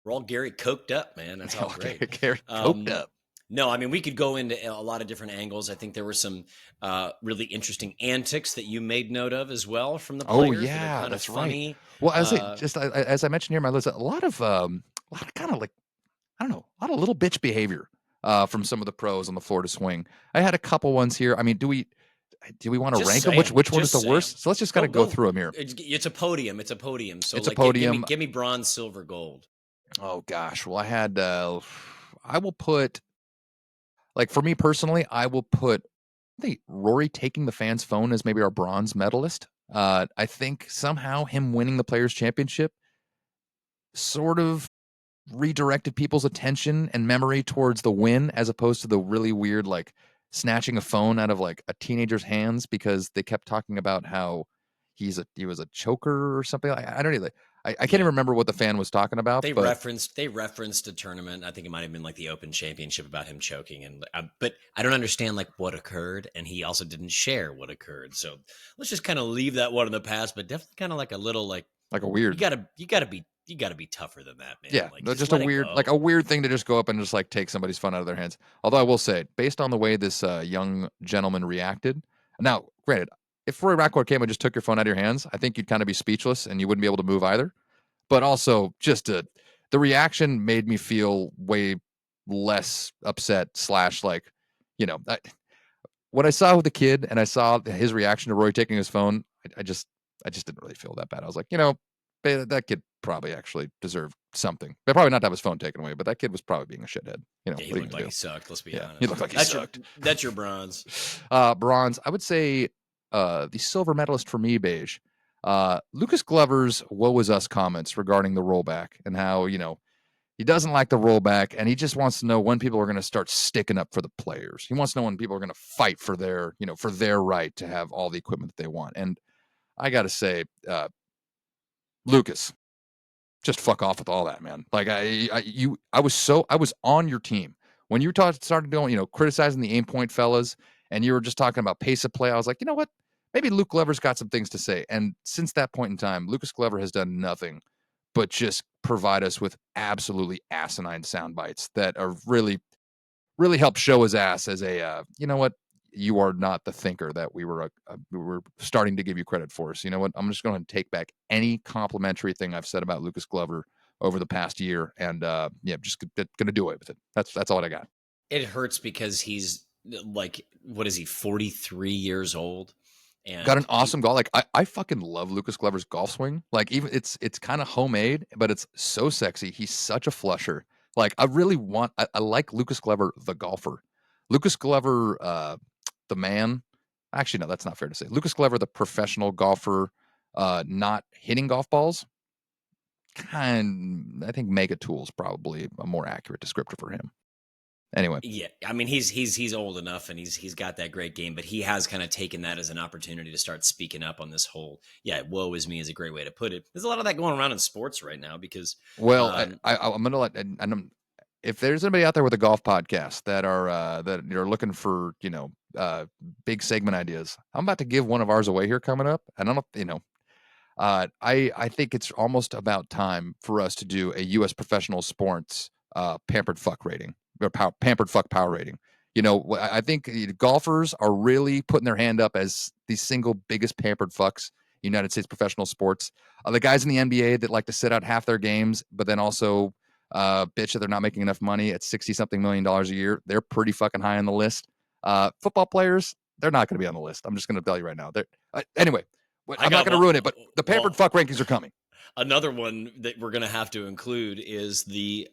We're all Gary coked up, man. That's all great. Gary coked up. No, I mean, we could go into a lot of different angles. I think there were some really interesting antics that you made note of as well from the players. Oh yeah, that that's funny. Right. Well, as I mentioned here, my list, a lot of kind of like, I don't know, a lot of little bitch behavior from some of the pros on the Florida swing. I had a couple ones here. I mean, do we want to rank them? Which one is the worst? So let's just kind of go through them here. It's a podium. It's a podium. So it's a podium. Give me bronze, silver, gold. Oh gosh. Well, I had. I will put. Like for me personally, I will put. I think Rory taking the fans' phone as maybe our bronze medalist. I think somehow him winning the Players' Championship sort of redirected people's attention and memory towards the win as opposed to the really weird like snatching a phone out of like a teenager's hands because they kept talking about how he was a choker or something. I don't know. I can't even remember what the fan was talking about, They but referenced a tournament. I think it might have been like the Open Championship about him choking, and but I don't understand like what occurred, and he also didn't share what occurred. So let's just kind of leave that one in the past. But definitely kind of like a little like a you weird, gotta be tougher than that, man. yeah, Like just just a let it weird, like go. a weird thing to just go up and just like take somebody's fun out of their hands. Although I will say, based on the way this young gentleman reacted, now granted, if Rory McIlroy came and just took your phone out of your hands, I think you'd kind of be speechless and you wouldn't be able to move either. But also, the reaction made me feel way less upset. Slash, like, I, when I saw the kid and I saw his reaction to Roy taking his phone, I just didn't really feel that bad. I was like, that kid probably actually deserved something. But probably not to have his phone taken away, but that kid was probably being a shithead. Yeah, he What are you looked gonna like do? he sucked. Let's be Yeah, he honest. looked like he That's your sucked. that's your bronze. Bronze, I would say, the silver medalist for me, Beige. Lucas Glover's "Woe was us" comments regarding the rollback and how he doesn't like the rollback, and he just wants to know when people are going to start sticking up for the players. He wants to know when people are going to fight for their right to have all the equipment that they want. And I got to say, Lucas, just fuck off with all that, man. Like I was on your team when you started doing, criticizing the aim point fellas, and you were just talking about pace of play. I was like, you know what? Maybe Luke Glover's got some things to say. And since that point in time, Lucas Glover has done nothing but just provide us with absolutely asinine sound bites that are really help show his ass as a, you know what? You are not the thinker that we were starting to give you credit for. So you know what? I'm just going to take back any complimentary thing I've said about Lucas Glover over the past year, and just going to do away with it. That's all I got. It hurts because he's like, what is he, 43 years old? Got an And awesome golf. Like I fucking love Lucas Glover's golf swing. Like even it's kind of homemade, but it's so sexy. He's such a flusher. Like I like Lucas Glover the golfer. Lucas Glover the man. Actually, no, that's not fair to say. Lucas Glover the professional golfer, not hitting golf balls. I think Mega Tool's probably a more accurate descriptor for him. Anyway, yeah, I mean he's old enough and he's got that great game, but he has kind of taken that as an opportunity to start speaking up on this whole, yeah, woe is me is a great way to put it. There's a lot of that going around in sports right now because well, um I'm gonna let and if there's anybody out there with a golf podcast that are looking for big segment ideas, I'm about to give one of ours away here coming up, and I don't I think it's almost about time for us to do a U.S. professional sports pampered fuck rating or pampered fuck power rating. I think golfers are really putting their hand up as the single biggest pampered fucks in United States professional sports. The guys in the NBA that like to sit out half their games, but then also bitch that they're not making enough money at 60 something million dollars a year. They're pretty fucking high on the list. Football players, they're not going to be on the list. I'm just going to tell you right now. Anyway, I I'm not got going to one. ruin it, but the pampered Well, fuck rankings are coming. another one that we're going to have to include is the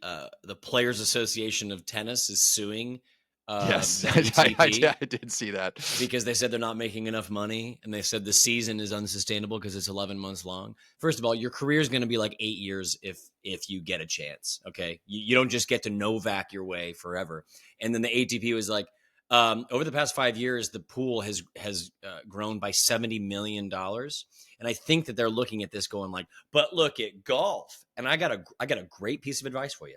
Players Association of Tennis is suing Yes, the ATP I did see that. because they said they're not making enough money, and they said the season is unsustainable because it's 11 months long. First of all, your career is going to be like 8 years if you get a chance. Okay, you don't just get to Novak your way forever. And then the ATP was like, over the past 5 years, the pool has grown by $70 million, and I think that they're looking at this going like, but look at golf. And I got a great piece of advice for you.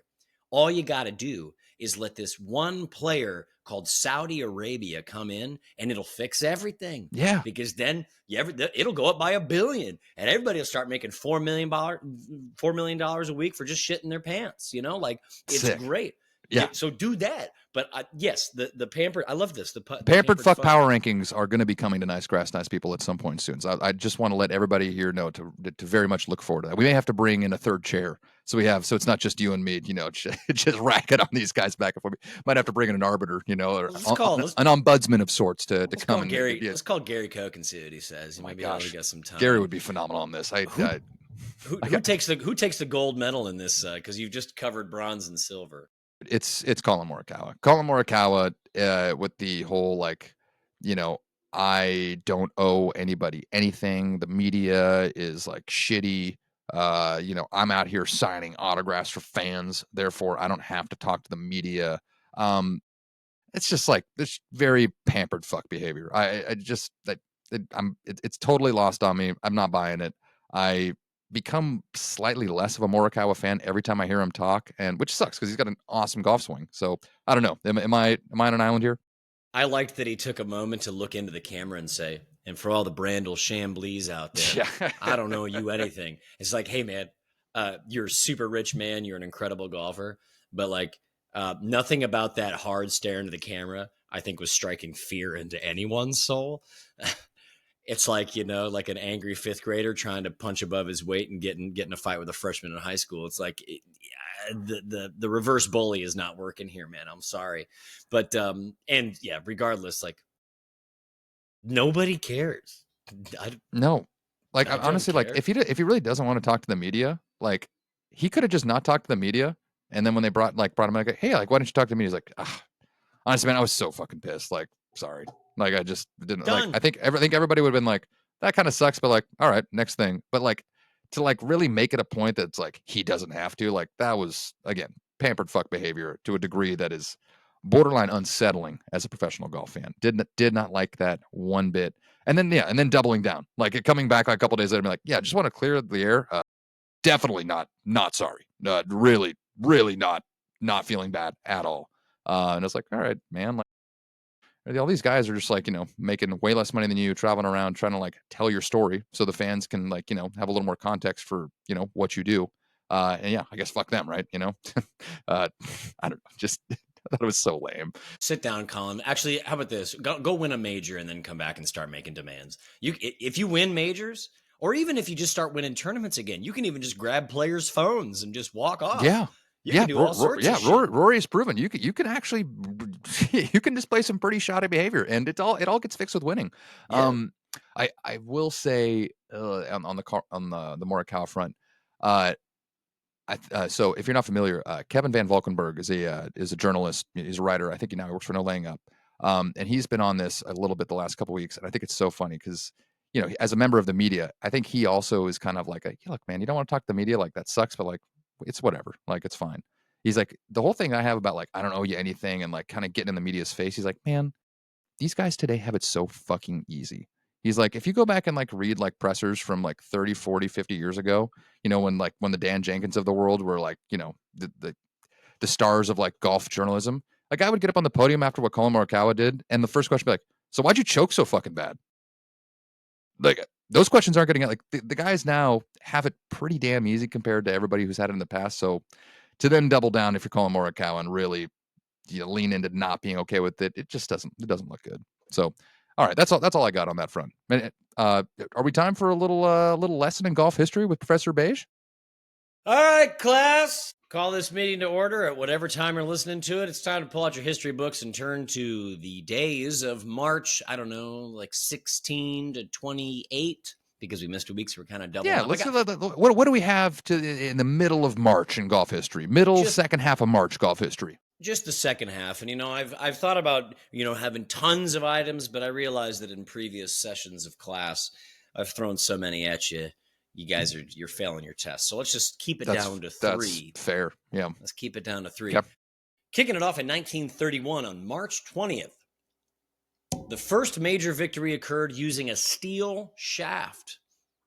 All you got to do is let this one player called Saudi Arabia come in, and it'll fix everything. Yeah, Because then it'll go up by $1 billion, and everybody will start making $4 million a week for just shitting their pants. Like it's sick. great. Yeah, So do that. But yes, the pampered. I love this. The pampered pampered fuck fuck. power rankings are going to be coming to Nice Grass, Nice People at some point soon. So I just want to let everybody here know to very much look forward to that. We may have to bring in a third chair, so it's not just you and me, just racking on these guys back and forth. Might have to bring in an arbiter, or Let's call let's, an ombudsman of sorts to let's come call and Gary. yeah. Let's call Gary Koch and see what he says. Oh He my might be able to gosh, get some Gary time. would be phenomenal on this. Who who, I who got, takes the gold medal in this? Because you've just covered bronze and silver. it's Colin Morikawa. Colin Morikawa, with the whole you know, I don't owe anybody anything. The media is like shitty. I'm out here signing autographs for fans, therefore I don't have to talk to the media. It's just like this very pampered fuck behavior. I just that it's totally lost on me. I'm not buying it. I become slightly less of a Morikawa fan every time I hear him talk, and which sucks because he's got an awesome golf swing. So I don't know. Am I on an island here? I liked that he took a moment to look into the camera and say, and for all the Brandel Chamblees out there, Yeah. I don't know you anything. It's like, hey, man, you're a super rich man. You're an incredible golfer. But like nothing about that hard stare into the camera, I think, was striking fear into anyone's soul. It's like, like an angry fifth grader trying to punch above his weight and getting a fight with a freshman in high school. It's like the reverse bully is not working here, man. I'm sorry. But and yeah, regardless, like nobody cares. No. Like I don't honestly, like care. if he really doesn't want to talk to the media, like he could have just not talked to the media. And then when they brought him like, hey, like why don't you talk to me? He's like, honestly, man, I was so fucking pissed. Like, sorry. Like I just didn't like. Done. I think everybody would have been like, that kind of sucks, but like, all right, next thing. But like to like really make it a point that's like he doesn't have to. Like that was again pampered fuck behavior to a degree that is borderline unsettling as a professional golf fan. Did not like that one bit. And then doubling down, like coming back like a couple days later, and be like, yeah, just want to clear the air. Definitely not sorry. Really not feeling bad at all. And it's like, all right, man, like all these guys are just like, making way less money than you, traveling around, trying to like tell your story so the fans can like, have a little more context for, what you do. And yeah, I guess fuck them, right? I don't know. Just I thought it was so lame. Sit down, Colin. Actually, how about this? Go win a major and then come back and start making demands. If you win majors, or even if you just start winning tournaments again, you can even just grab players' phones and just walk off. Yeah. You can do all sorts of shit. Rory has proven you can actually you can display some pretty shoddy behavior, and it all gets fixed with winning. Yeah. I will say on the Morikawa front, so if you're not familiar, Kevin Van Valkenburg is a journalist. He's a writer. I think he works for No Laying Up, and he's been on this a little bit the last couple of weeks, and I think it's so funny because as a member of the media, I think he also is kind of like, look, man, you don't want to talk to the media, like that sucks, but like it's whatever, like it's fine. He's like, the whole thing I have about like I don't owe you anything and like kind of getting in the media's face. He's like, man, these guys today have it so fucking easy. He's like, if you go back and like read like pressers from like 30, 40, 50 years ago, when the Dan Jenkins of the world were like, the stars of like golf journalism, like I would get up on the podium after what Colin Morikawa did, and the first question would be like, so why'd you choke so fucking bad? Like those questions aren't getting like the guys now have it pretty damn easy compared to everybody who's had it in the past. So to then double down if you're Colin Morikawa and really lean into not being okay with it, it doesn't look good. So, all right, that's all I got on that front. Are we time for a little lesson in golf history with Professor Beige? All right, class. Call this meeting to order at whatever time you're listening to it. It's time to pull out your history books and turn to the days of March, I don't know, like 16 to 28, because we missed a week, so we're kind of doubling up. Let's what do we have in the middle of March in golf history? Second half of March golf history. Just the second half. And, I've thought about, having tons of items, but I realized that in previous sessions of class, I've thrown so many at you. You guys you're failing your test. So let's just keep it down to 3. That's fair. Yeah. Let's keep it down to 3. Yep. Kicking it off in 1931 on March 20th. The first major victory occurred using a steel shaft.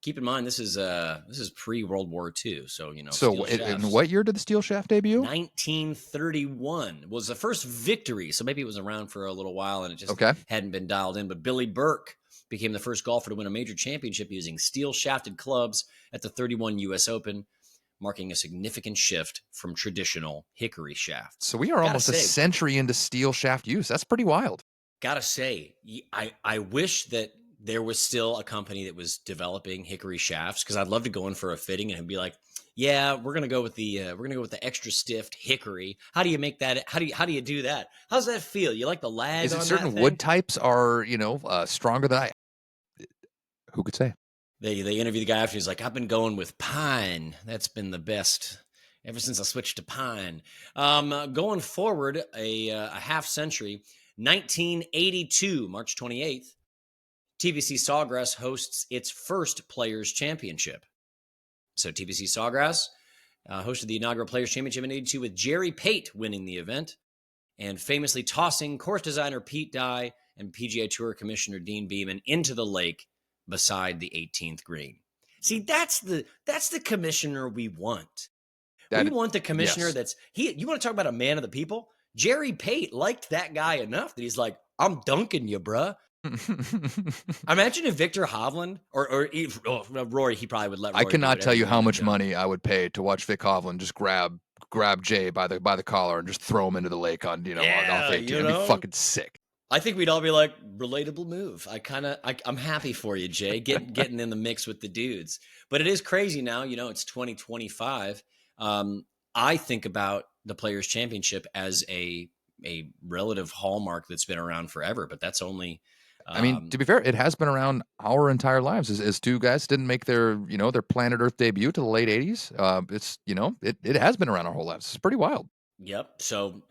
Keep in mind, this is pre-World War II, so So, in what year did the steel shaft debut? 1931 was the first victory. So maybe it was around for a little while and it just hadn't been dialed in. But Billy Burke became the first golfer to win a major championship using steel shafted clubs at the 31 U.S. Open, marking a significant shift from traditional hickory shafts. So we are almost a century into steel shaft use. That's pretty wild. Gotta say, I wish that there was still a company that was developing hickory shafts, because I'd love to go in for a fitting and be like, yeah, we're gonna go with the extra stiff hickory. How do you make that? How do you do that? How's that feel? You like the lag? Is it certain wood types are stronger than I? Who could say? They interview the guy after. He's like, I've been going with pine. That's been the best ever since I switched to pine. Going forward a half century, 1982, March 28th. TPC Sawgrass hosts its first Players' Championship. So TPC Sawgrass hosted the inaugural Players' Championship in 82 with Jerry Pate winning the event and famously tossing course designer Pete Dye and PGA Tour Commissioner Dean Beeman into the lake beside the 18th green. See, that's the commissioner we want. That We want the commissioner yes. you want to talk about a man of the people? Jerry Pate liked that guy enough that he's like, I'm dunking you, bruh. Imagine if Victor Hovland Rory, he probably would let I Rory do cannot tell whatever he you how wanted much to him. money I would pay to watch Vic Hovland just grab Jay by the collar and just throw him into the lake on off 18. It'd be fucking sick. I think we'd all be like, relatable move. I'm happy for you, Jay, getting in the mix with the dudes. But it is crazy now. It's 2025. I think about the Players Championship as a relative hallmark that's been around forever. But that's only. I mean, to be fair, it has been around our entire lives. As two guys didn't make their planet Earth debut to the late '80s. It has been around our whole lives. It's pretty wild. Yep. So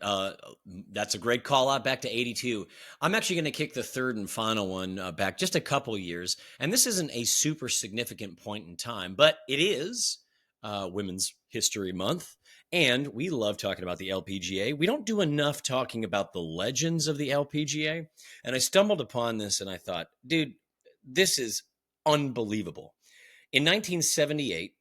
that's a great call out back to 82. I'm actually going to kick the third and final one back just a couple years. And this isn't a super significant point in time, but it is Women's History Month. And we love talking about the LPGA. We don't do enough talking about the legends of the LPGA. And I stumbled upon this and I thought, dude, this is unbelievable. In 1978,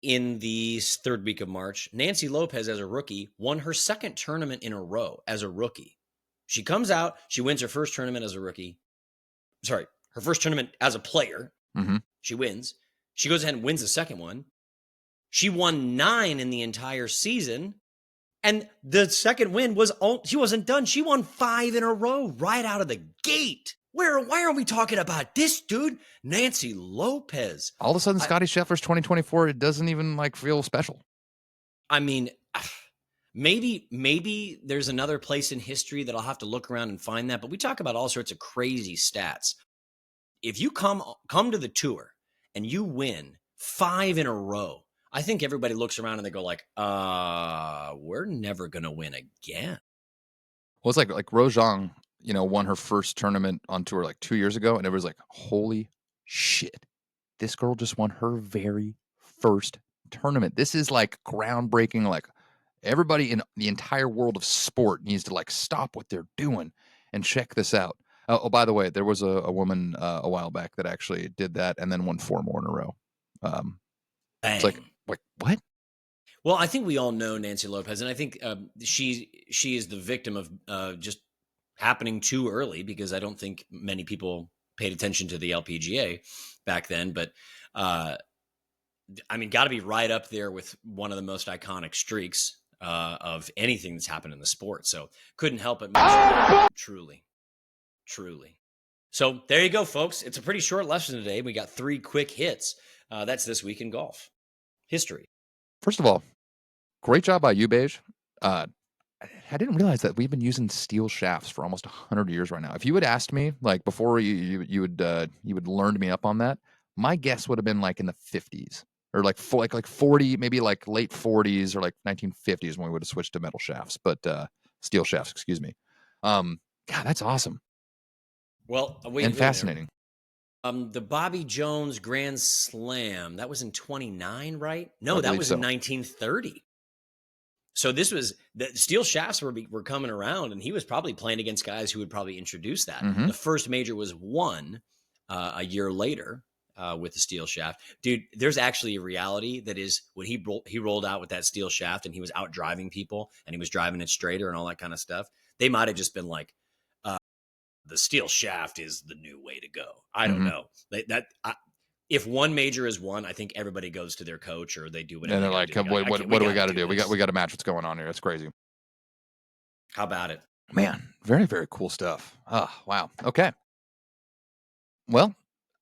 in the third week of March, Nancy Lopez, as a rookie, won her second tournament in a row as a rookie. She comes out, she wins her first tournament as a rookie. Sorry, her first tournament as a player. Mm-hmm. She wins. She goes ahead and wins the second one. She won 9 in the entire season. And the second win she wasn't done. She won 5 in a row right out of the gate. Why are we talking about this, dude? Nancy Lopez. All of a sudden, Scottie Scheffler's 2024, it doesn't even feel special. I mean, maybe there's another place in history that I'll have to look around and find that. But we talk about all sorts of crazy stats. If you come to the tour and you win 5 in a row, I think everybody looks around and they go like, we're never going to win again. Well, it's like Rose Zhang, won her first tournament on tour 2 years ago, and everybody's like, holy shit, this girl just won her very first tournament. This is groundbreaking. Everybody in the entire world of sport needs to stop what they're doing and check this out. Oh, by the way, there was a woman a while back that actually did that and then won 4 more in a row. It's like what? Well, I think we all know Nancy Lopez, and I think she is the victim of just happening too early, because I don't think many people paid attention to the LPGA back then. But I mean, got to be right up there with one of the most iconic streaks of anything that's happened in the sport. So couldn't help but mention that. Truly. So there you go, folks. It's a pretty short lesson today. We got 3 quick hits. That's this week in golf history. First of all, great job by you, Beige. I didn't realize that we've been using steel shafts for almost 100 years right now. If you had asked me before you would learned me up on that, my guess would have been in the 50s or 40, maybe late 40s or 1950s when we would have switched to metal shafts, but steel shafts, excuse me. God, that's awesome. Well, fascinating. The Bobby Jones Grand Slam, that was in 29, right? No, that was in 1930. So this was the steel shafts were coming around, and he was probably playing against guys who would probably introduce that. Mm-hmm. The first major was won a year later with the steel shaft. Dude, there's actually a reality that is when he rolled out with that steel shaft and he was out driving people and he was driving it straighter and all that kind of stuff. They might have just been like, the steel shaft is the new way to go. I don't know. If one major is won, I think everybody goes to their coach or they do whatever. And they're like, what do we got to do? We got to match what's going on here. That's crazy. How about it? Man, very, very cool stuff. Oh, wow. Okay. Well,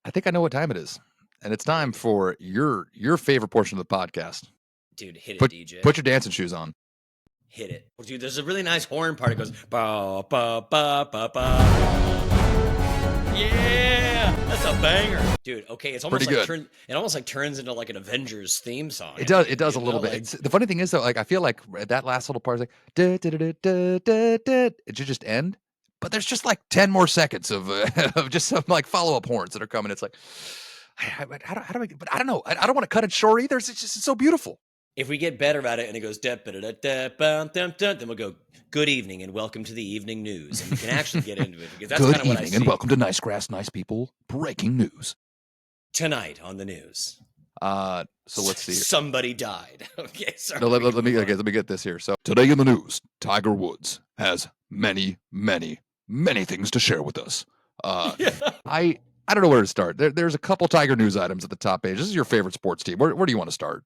I think I know what time it is. And it's time for your favorite portion of the podcast. Dude, hit it, DJ. Put your dancing shoes on. Hit it. Well, dude, there's a really nice horn part. It goes, ba, ba, ba, ba, ba. Yeah, that's a banger, dude. Okay, it's almost it almost turns into an Avengers theme song. It does a little bit. The funny thing is though, I feel like that last little part is da, da, da, da, da, da. It should just end, but there's just 10 more seconds of just some follow up horns that are coming. It's how do I? But I don't know. I don't want to cut it short either. It's so beautiful. If we get better at it and it goes da da da da bum dum dum, then we'll go good evening and welcome to the evening news, and we can actually get into it because that's kind of what I see. Good evening and welcome to Nice Grass, Nice People breaking news. Tonight on the news. So let's see. Somebody died. Okay, sorry. No, let me get this here. So today in the news, Tiger Woods has many, many, many things to share with us. Yeah. I don't know where to start. There's a couple Tiger news items at the top page. This is your favorite sports team. Where do you want to start?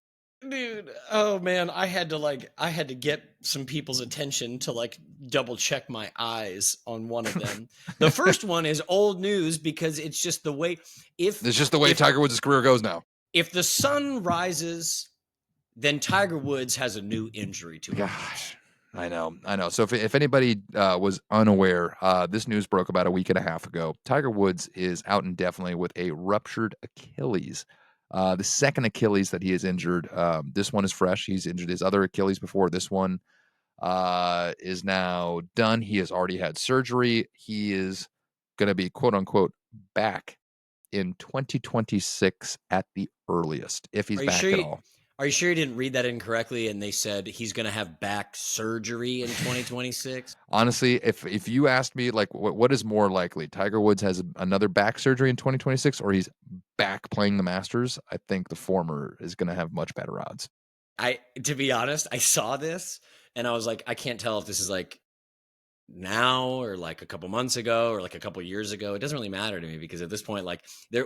Dude, oh man, I had to get some people's attention to like double check my eyes on one of them. The first one is old news because it's just the way It's just the way Tiger Woods' career goes now. If the sun rises, then Tiger Woods has a new injury to him. Gosh, I know. So if anybody was unaware, this news broke about a week and a half ago. Tiger Woods is out indefinitely with a ruptured Achilles. The second Achilles that he has injured. This one is fresh. He's injured his other Achilles before. This one is now done. He has already had surgery. He is going to be, quote unquote, back in 2026 at the earliest, if he's back at all. Are you sure you didn't read that incorrectly and they said he's going to have back surgery in 2026? Honestly, if you asked me, like, what is more likely? Tiger Woods has another back surgery in 2026 or he's back playing the Masters? I think the former is going to have much better odds. To be honest, I saw this and I was like, I can't tell if this is like now or like a couple months ago or like a couple years ago. It doesn't really matter to me because at this point, like,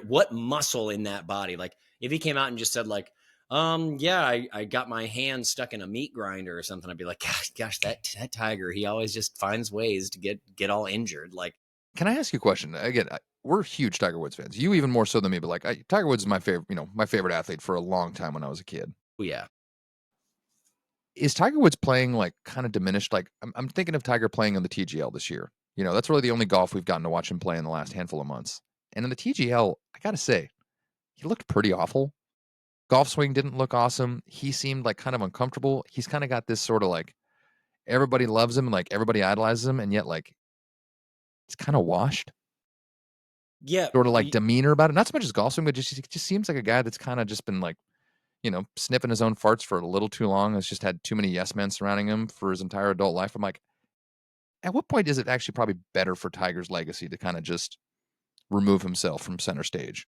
what muscle in that body? Like, if he came out and just said like, yeah, I got my hand stuck in a meat grinder or something, I'd be like, gosh, that Tiger, he always just finds ways to get all injured. Like, can I ask you a question? Again, we're huge Tiger Woods fans. You even more so than me, but like, Tiger Woods is my favorite athlete for a long time when I was a kid. oh yeah. Is Tiger Woods playing like kind of diminished? Like I'm thinking of Tiger playing on the TGL this year. That's really the only golf we've gotten to watch him play in the last handful of months. And in the TGL, I got to say, he looked pretty awful. Golf swing didn't look awesome. He seemed like kind of uncomfortable. He's kind of got this sort of like everybody loves him and like everybody idolizes him, and yet like it's kind of washed. Yeah. Sort of like demeanor about it. Not so much as golf swing, but just seems like a guy that's kind of just been like, sniffing his own farts for a little too long. Has just had too many yes men surrounding him for his entire adult life. I'm like, at what point is it actually probably better for Tiger's legacy to kind of just remove himself from center stage?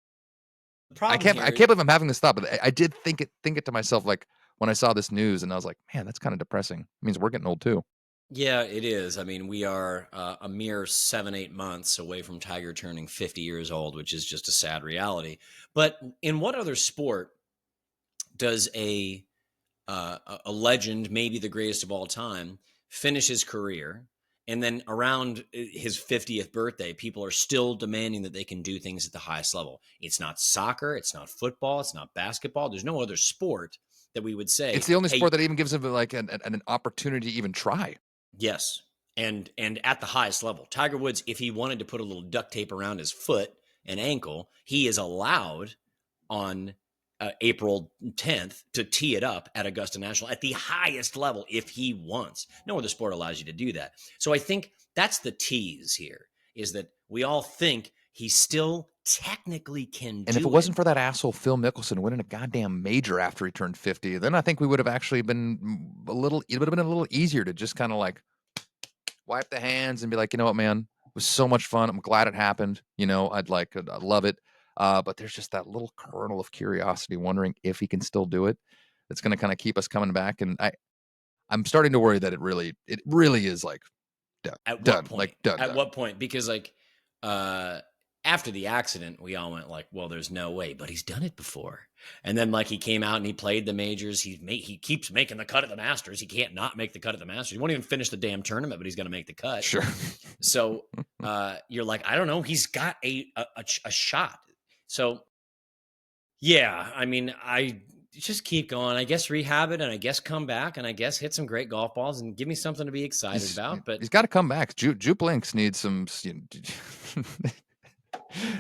I can't believe I'm having this thought, but I did think it to myself, like when I saw this news, and I was like, man, that's kind of depressing. It means we're getting old too. Yeah, it is. I mean, we are a mere 7-8 months away from Tiger turning 50 years old, which is just a sad reality. But in what other sport does a legend, maybe the greatest of all time, finish his career, and then around his 50th birthday, people are still demanding that they can do things at the highest level? It's not soccer, it's not football, it's not basketball. There's no other sport that we would say it's the only sport that even gives him like an opportunity to even try. Yes, and at the highest level. Tiger Woods, if he wanted to put a little duct tape around his foot and ankle, he is allowed on April 10th to tee it up at Augusta National at the highest level if he wants. No other sport allows you to do that. So I think that's the tease here, is that we all think he still technically can do it. And if it wasn't for that asshole Phil Mickelson winning a goddamn major after he turned 50, then I think we would have actually been it would have been a little easier to just kind of like wipe the hands and be like, you know what, man, it was so much fun. I'm glad it happened. I love it. But there's just that little kernel of curiosity, wondering if he can still do it. That's going to kind of keep us coming back. And I'm starting to worry that it really is like done. At what point? Because like, after the accident, we all went like, well, there's no way, but he's done it before. And then like he came out and he played the majors. He keeps making the cut at the Masters. He can't not make the cut at the Masters. He won't even finish the damn tournament, but he's going to make the cut. Sure. So you're like, I don't know. He's got a shot. So yeah, I mean, I just keep going. I guess rehab it, and I guess come back, and I guess hit some great golf balls and give me something to be excited about. But he's got to come back. Jupe Links needs some.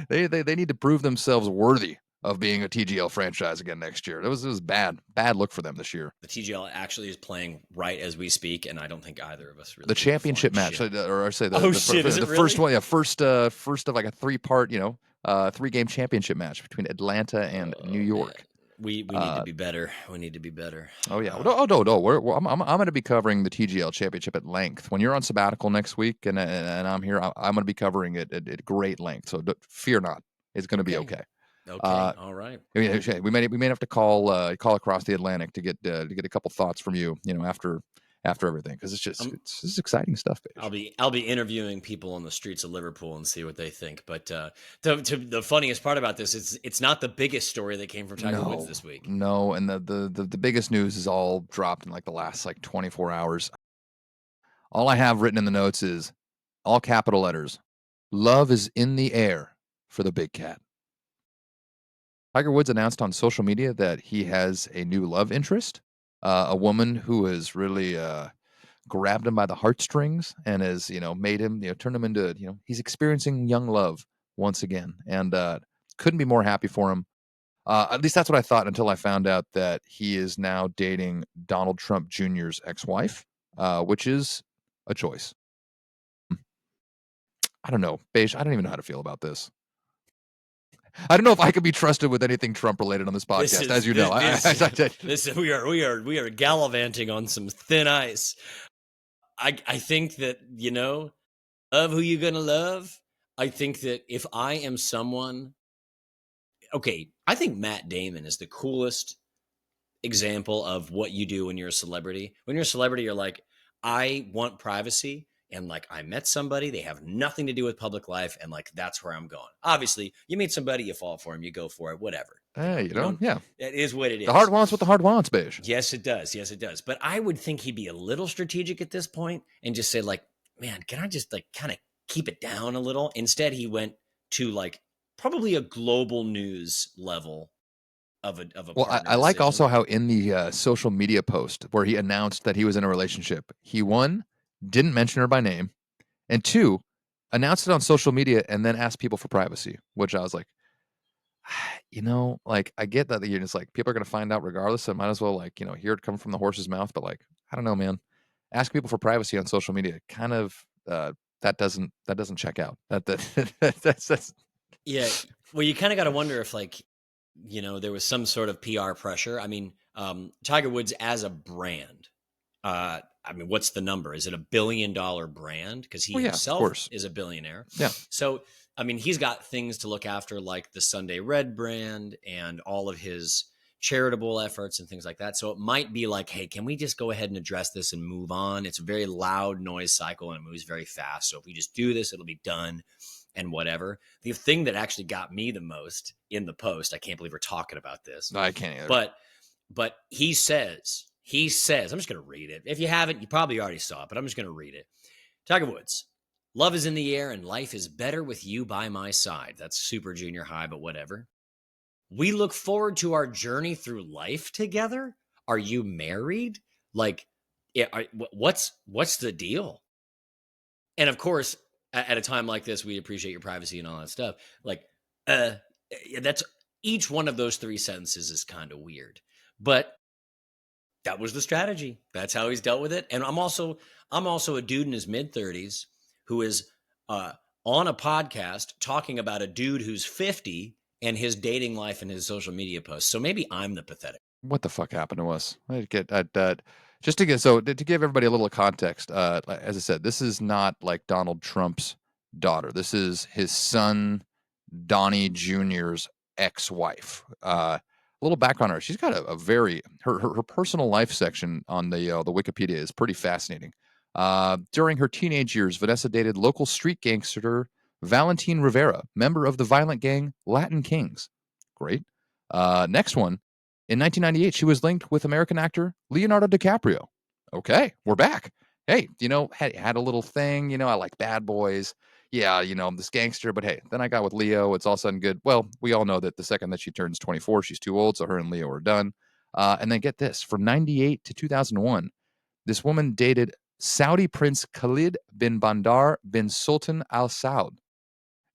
They need to prove themselves worthy of being a TGL franchise again next year. It was bad look for them this year. The TGL actually is playing right as we speak, and I don't think either of us really. The championship match, or I say the really? first one, first of like a 3-part, 3-game championship match between Atlanta and New York. Man. We need to be better. We need to be better. Oh yeah. No. I'm going to be covering the TGL championship at length. When you're on sabbatical next week, and I'm here, I'm going to be covering it at great length. So fear not. It's going to be okay. Okay. All right. We may have to call across the Atlantic to get a couple thoughts from you, after everything, because this is exciting stuff, Beige. I'll be interviewing people on the streets of Liverpool and see what they think. But the funniest part about this is it's not the biggest story that came from Tiger Woods this week. No, and the biggest news is all dropped in like the last 24 hours. All I have written in the notes is all capital letters. Love is in the air for the big cat. Tiger Woods announced on social media that he has a new love interest, a woman who has really grabbed him by the heartstrings and has, made him, turned him into, he's experiencing young love once again, and couldn't be more happy for him. At least that's what I thought until I found out that he is now dating Donald Trump Jr.'s ex-wife, which is a choice. I don't know, Beige. I don't even know how to feel about this. I don't know if I can be trusted with anything Trump related on this podcast, as you know. We are gallivanting on some thin ice. I think that, love who you're gonna love. I think that if I am someone, okay, I think Matt Damon is the coolest example of what you do when you're a celebrity. When you're a celebrity, you're like, I want privacy. And I met somebody, they have nothing to do with public life. And that's where I'm going. Obviously, you meet somebody, you fall for him, you go for it, whatever. Hey, yeah. It is what it is. The heart wants what the heart wants, Beige. Yes, it does. But I would think he'd be a little strategic at this point and just say man, can I just kind of keep it down a little? Instead, he went to probably a global news level of a well, I like decision. Also how in the social media post where he announced that he was in a relationship, he didn't mention her by name, and two, announced it on social media and then asked people for privacy, which I was like, I get that you're just people are going to find out regardless. So I might as well hear it come from the horse's mouth. But I don't know, man. Ask people for privacy on social media. Kind of that doesn't check out. That's yeah. Well, you kind of got to wonder if there was some sort of PR pressure. I mean, Tiger Woods as a brand. What's the number? Is it $1 billion brand? Because he himself is a billionaire. Yeah. So, he's got things to look after, like the Sunday Red brand and all of his charitable efforts and things like that. So it might be hey, can we just go ahead and address this and move on? It's a very loud noise cycle and it moves very fast. So if we just do this, it'll be done and whatever. The thing that actually got me the most in the post, I can't believe we're talking about this. No, I can't either. But he says, I'm just going to read it. If you haven't, you probably already saw it, but I'm just going to read it. Tiger Woods, love is in the air and life is better with you by my side. That's super junior high, but whatever. We look forward to our journey through life together. Are you married? What's the deal? And of course, at a time like this, we appreciate your privacy and all that stuff. That's each one of those three sentences is kind of weird, but that was the strategy. That's how he's dealt with it. And I'm also a dude in his mid-30s who is on a podcast talking about a dude who's 50 and his dating life and his social media posts. So maybe I'm the pathetic. What the fuck happened to us? To give everybody a little context, as I said, this is not Donald Trump's daughter. This is his son, Donnie Jr.'s ex-wife. A little background on her. She's got a very her personal life section on the Wikipedia is pretty fascinating. During her teenage years, Vanessa dated local street gangster Valentin Rivera, member of the violent gang Latin Kings. Great. Next one. In 1998, she was linked with American actor Leonardo DiCaprio. Okay, we're back. Hey, had a little thing. I like Bad Boys. Yeah, I'm this gangster. But hey, then I got with Leo. It's all of a sudden good. Well, we all know that the second that she turns 24, she's too old. So her and Leo are done. And then get this. From 98 to 2001, this woman dated Saudi Prince Khalid bin Bandar bin Sultan Al Saud.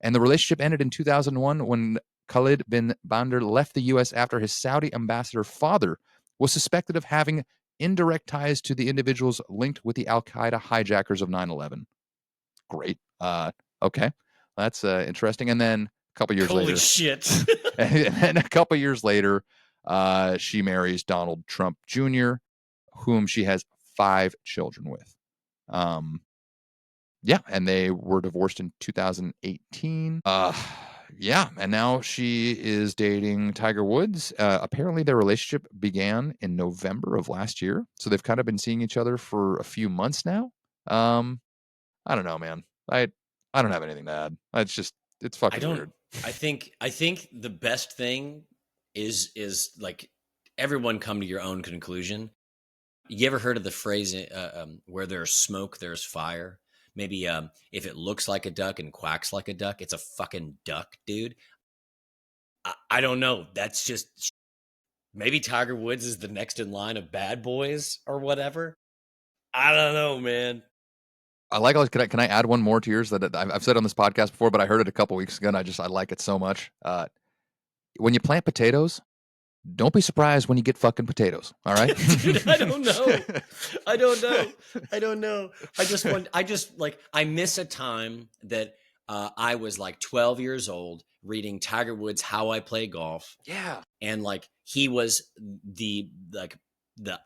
And the relationship ended in 2001 when Khalid bin Bandar left the U.S. after his Saudi ambassador father was suspected of having indirect ties to the individuals linked with the Al-Qaeda hijackers of 9/11. Great. Okay. That's interesting. And then a couple years later. Holy shit. And a couple years later, she marries Donald Trump Jr., whom she has 5 children with. Yeah, and they were divorced in 2018. Yeah, and now she is dating Tiger Woods. Apparently, their relationship began in November of last year, so they've kind of been seeing each other for a few months now. Um, I don't know, man. I don't have anything to add. It's I fucking don't. weird. I think the best thing is like everyone come to your own conclusion. You ever heard of the phrase where there's smoke, there's fire? Maybe if it looks like a duck and quacks like a duck, it's a fucking duck, dude. I don't know. That's just maybe Tiger Woods is the next in line of bad boys or whatever. I don't know, man. I like. Can I add one more to yours that I've said on this podcast before, but I heard it a couple weeks ago, and I like it so much. When you plant potatoes, don't be surprised when you get fucking potatoes. All right, Dude, I don't know. I don't know. I don't know. I miss a time that I was like 12 years old reading Tiger Woods' How I Play Golf. Yeah. And like he was the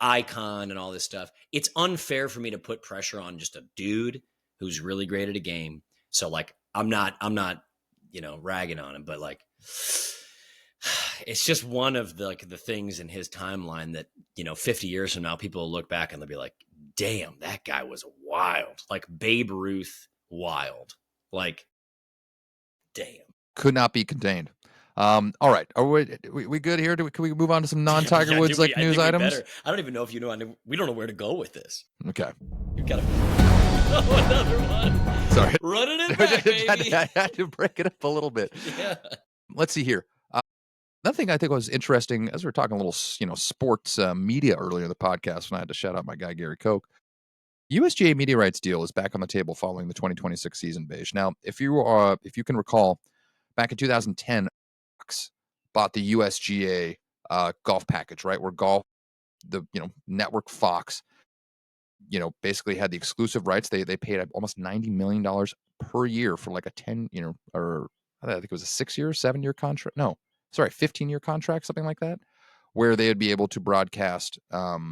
icon and all this stuff. It's unfair for me to put pressure on just a dude who's really great at a game. So like I'm not ragging on him, but like it's just one of the things in his timeline that 50 years from now people will look back and they'll be like, damn, that guy was wild, like Babe Ruth wild, like damn. Could not be contained. All right, are we good here? Can we move on to some non-Tiger Yeah, Woods like I news think we items? better. I don't even know if we don't know where to go with this. Okay. You gotta. Oh, another one. Sorry. Running it back, baby. I had to break it up a little bit. Yeah. Let's see here. Another thing I think was interesting, as we were talking a little, sports media earlier in the podcast, when I had to shout out my guy Gary Koch. USGA media rights deal is back on the table following the 2026 season. Beige. Now, if you can recall, back in 2010, Fox bought the USGA golf package, right? Where golf, the network Fox, basically had the exclusive rights. They paid almost $90 million per year for like a 10, or I think it was a 6-year, 7-year contract. No, sorry, 15-year contract, something like that, where they would be able to broadcast all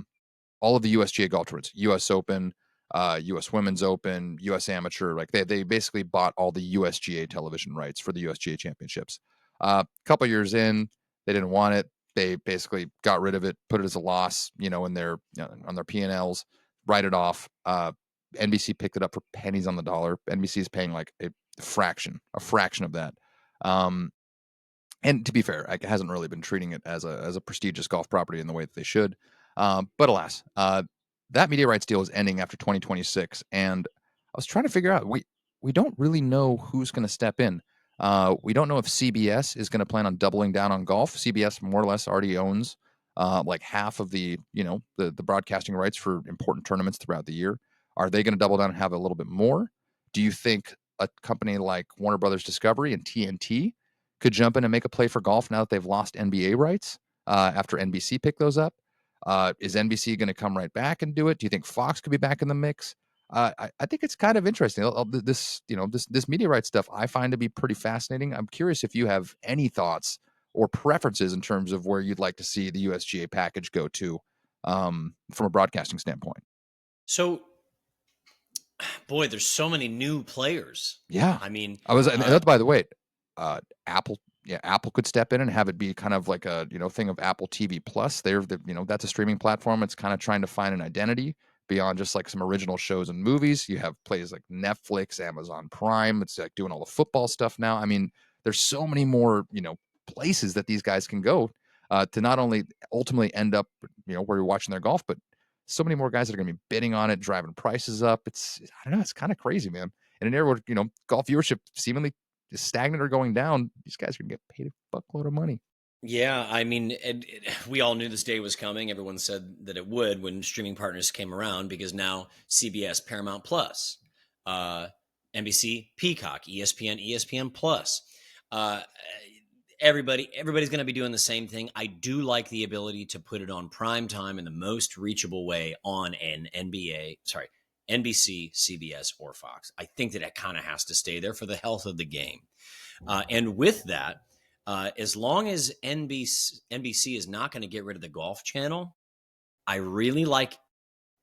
of the USGA golf tournaments, US Open, US Women's Open, US Amateur. Like they basically bought all the USGA television rights for the USGA championships. A couple years in, they didn't want it. They basically got rid of it, put it as a loss, in their on their P&Ls, write it off. NBC picked it up for pennies on the dollar. NBC is paying like a fraction of that. And to be fair, it hasn't really been treating it as a prestigious golf property in the way that they should. But alas, that media rights deal is ending after 2026, and I was trying to figure out we don't really know who's going to step in. We don't know if CBS is going to plan on doubling down on golf. CBS more or less already owns like half of the the broadcasting rights for important tournaments throughout the year. Are they going to double down and have a little bit more? Do you think a company like Warner Brothers Discovery and TNT could jump in and make a play for golf now that they've lost NBA rights after NBC picked those up? Is NBC going to come right back and do it? Do you think Fox could be back in the mix? I think it's kind of interesting. This media rights stuff I find to be pretty fascinating. I'm curious if you have any thoughts or preferences in terms of where you'd like to see the USGA package go to from a broadcasting standpoint. So, boy, there's so many new players. Yeah, I mean, and that's, by the way, Apple. Yeah, Apple could step in and have it be kind of like a thing of Apple TV Plus. That's a streaming platform. It's kind of trying to find an identity beyond just like some original shows and movies. You have plays like Netflix, Amazon Prime. It's like doing all the football stuff now. I mean, there's so many more places that these guys can go to not only ultimately end up where you're watching their golf, but so many more guys that are going to be bidding on it, driving prices up. I don't know, it's kind of crazy, man. In an era where golf viewership seemingly is stagnant or going down, these guys are going to get paid a buckload of money. yeah, I mean, we all knew this day was coming. Everyone said that it would when streaming partners came around, because now CBS, Paramount Plus, NBC, Peacock, ESPN, ESPN Plus. Uh, everybody's going to be doing the same thing. I do like the ability to put it on prime time in the most reachable way on an NBC, CBS, or Fox. I think that it kind of has to stay there for the health of the game. And with that, as long as NBC is not going to get rid of the golf channel, I really like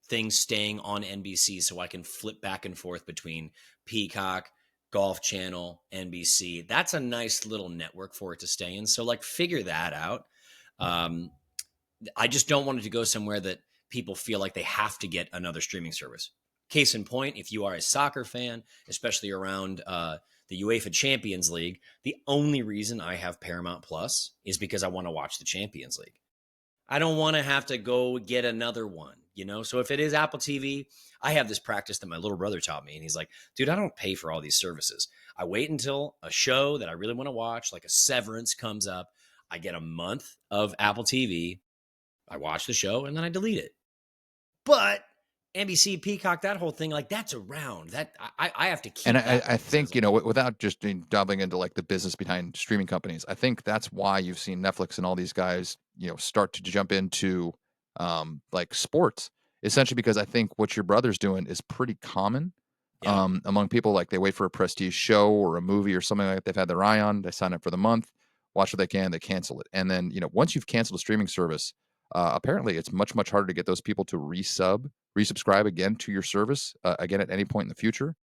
things staying on NBC so I can flip back and forth between Peacock, Golf Channel, NBC. That's a nice little network for it to stay in. So like figure that out. Um, I just don't want it to go somewhere that people feel like they have to get another streaming service. Case in point, if you are a soccer fan, especially around the UEFA Champions League, the only reason I have Paramount Plus is because I want to watch the Champions League. I don't want to have to go get another one, you know? So if it is Apple TV, I have this practice that my little brother taught me. And he's like, dude, I don't pay for all these services. I wait until a show that I really want to watch, like a Severance comes up. I get a month of Apple TV. I watch the show and then I delete it. But NBC, Peacock, that whole thing, like that's around. That I have to keep And that. I think, without just delving into like the business behind streaming companies, I think that's why you've seen Netflix and all these guys, start to jump into like sports, essentially because I think what your brother's doing is pretty common Yeah. among people. Like they wait for a prestige show or a movie or something like that they've had their eye on, they sign up for the month, watch what they can, they cancel it. And then, once you've canceled a streaming service, apparently it's much, much harder to get those people to resubscribe again to your service again at any point in the future.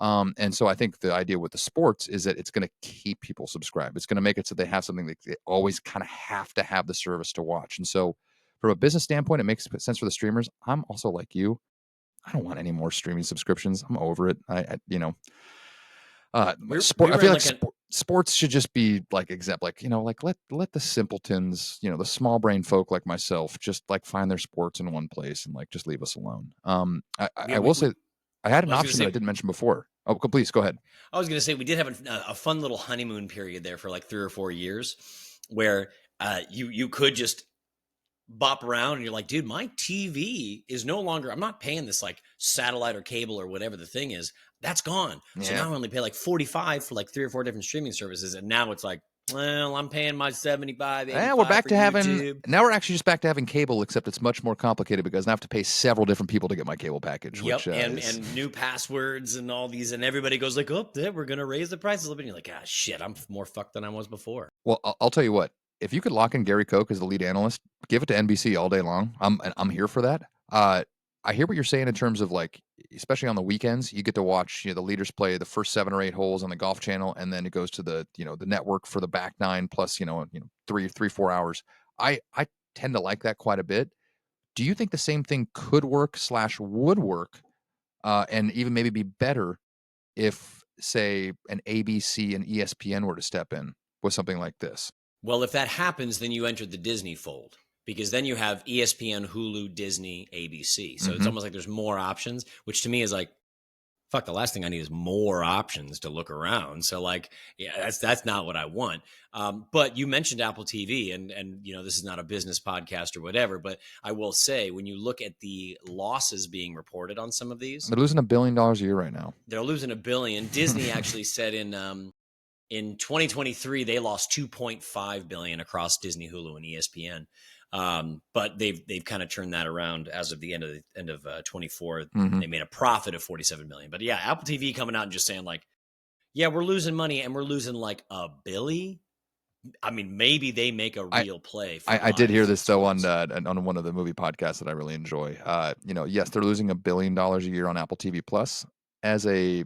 And so I think the idea with the sports is that it's going to keep people subscribed. It's going to make it so they have something that they always kind of have to have the service to watch. And so from a business standpoint, it makes sense for the streamers. I'm also like you. I don't want any more streaming subscriptions. I'm over it. We I were feel in like like a sports should just be like like let the simpletons, the small brain folk like myself, just like find their sports in one place and like just leave us alone. yeah, I will say I had I an was gonna option that I say didn't mention before. Oh, please go ahead. I was gonna say we did have a fun little honeymoon period there for like 3 or 4 years where you could just bop around and you're like, dude, my TV is no longer, I'm not paying this like satellite or cable or whatever the thing is. That's gone. So Yeah. now I only pay like 45 for like 3 or 4 different streaming services. And now it's like, well, I'm paying my 75, Yeah, we're 85 back for to having YouTube. now. We're actually just back to having cable, except it's much more complicated because I have to pay several different people to get my cable package, which Yep, and is new passwords and all these, and everybody goes like, "Oh, we're gonna raise the prices a little bit." And you're like, "Ah, shit, I'm more fucked than I was before." well. I'll tell you what. If you could lock in Gary Koch as the lead analyst, give it to NBC all day long. I'm here for that. I hear what you're saying in terms of like, especially on the weekends, you get to watch the leaders play the first 7 or 8 holes on the Golf Channel, and then it goes to the the network for the back nine plus 3 4 hours. I tend to like that quite a bit. Do you think the same thing could work slash would work, and even maybe be better if, say, an ABC and ESPN were to step in with something like this? Well, if that happens, then you enter the Disney fold because then you have ESPN, Hulu, Disney, ABC. So it's Mm-hmm. almost like there's more options, which to me is like, fuck, the last thing I need is more options to look around. So like, yeah, that's not what I want. But you mentioned Apple TV, and this is not a business podcast or whatever, but I will say when you look at the losses being reported on some of these, They're losing $1 billion a year right now. they're losing $1 billion. Disney actually said in 2023 they lost 2.5 billion across Disney, Hulu, and ESPN. But they've kind of turned that around as of the end of 24. Mm-hmm. They made a profit of 47 million. But yeah, Apple TV coming out and just saying like, yeah, we're losing money and we're losing like a billy. I mean, maybe they make a real play for I did hear live this though on sports. one of the movie podcasts that I really enjoy. Yes, they're losing $1 billion a year on Apple TV Plus as a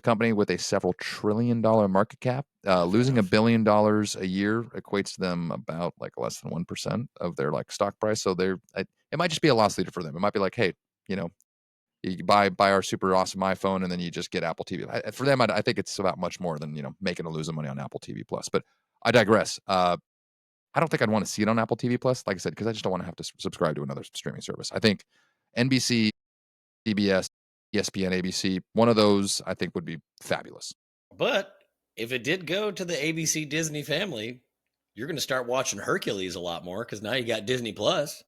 company with a several $1 trillion market cap. Yeah, fair Losing $1 enough. billion a year equates to them about like less than 1% of their like stock price. So it might just be a loss leader for them. It might be like, hey, you know, you buy our super awesome iPhone and then you just get Apple TV. For them, I think it's about much more than making a losing money on Apple TV Plus. But I digress. I don't think I'd want to see it on Apple TV Plus, like I said, because I just don't want to have to subscribe to another streaming service. I think NBC, CBS, ESPN, ABC, one of those I think would be fabulous. But if it did go to the ABC Disney family, you're going to start watching Hercules a lot more because now you got Disney Plus.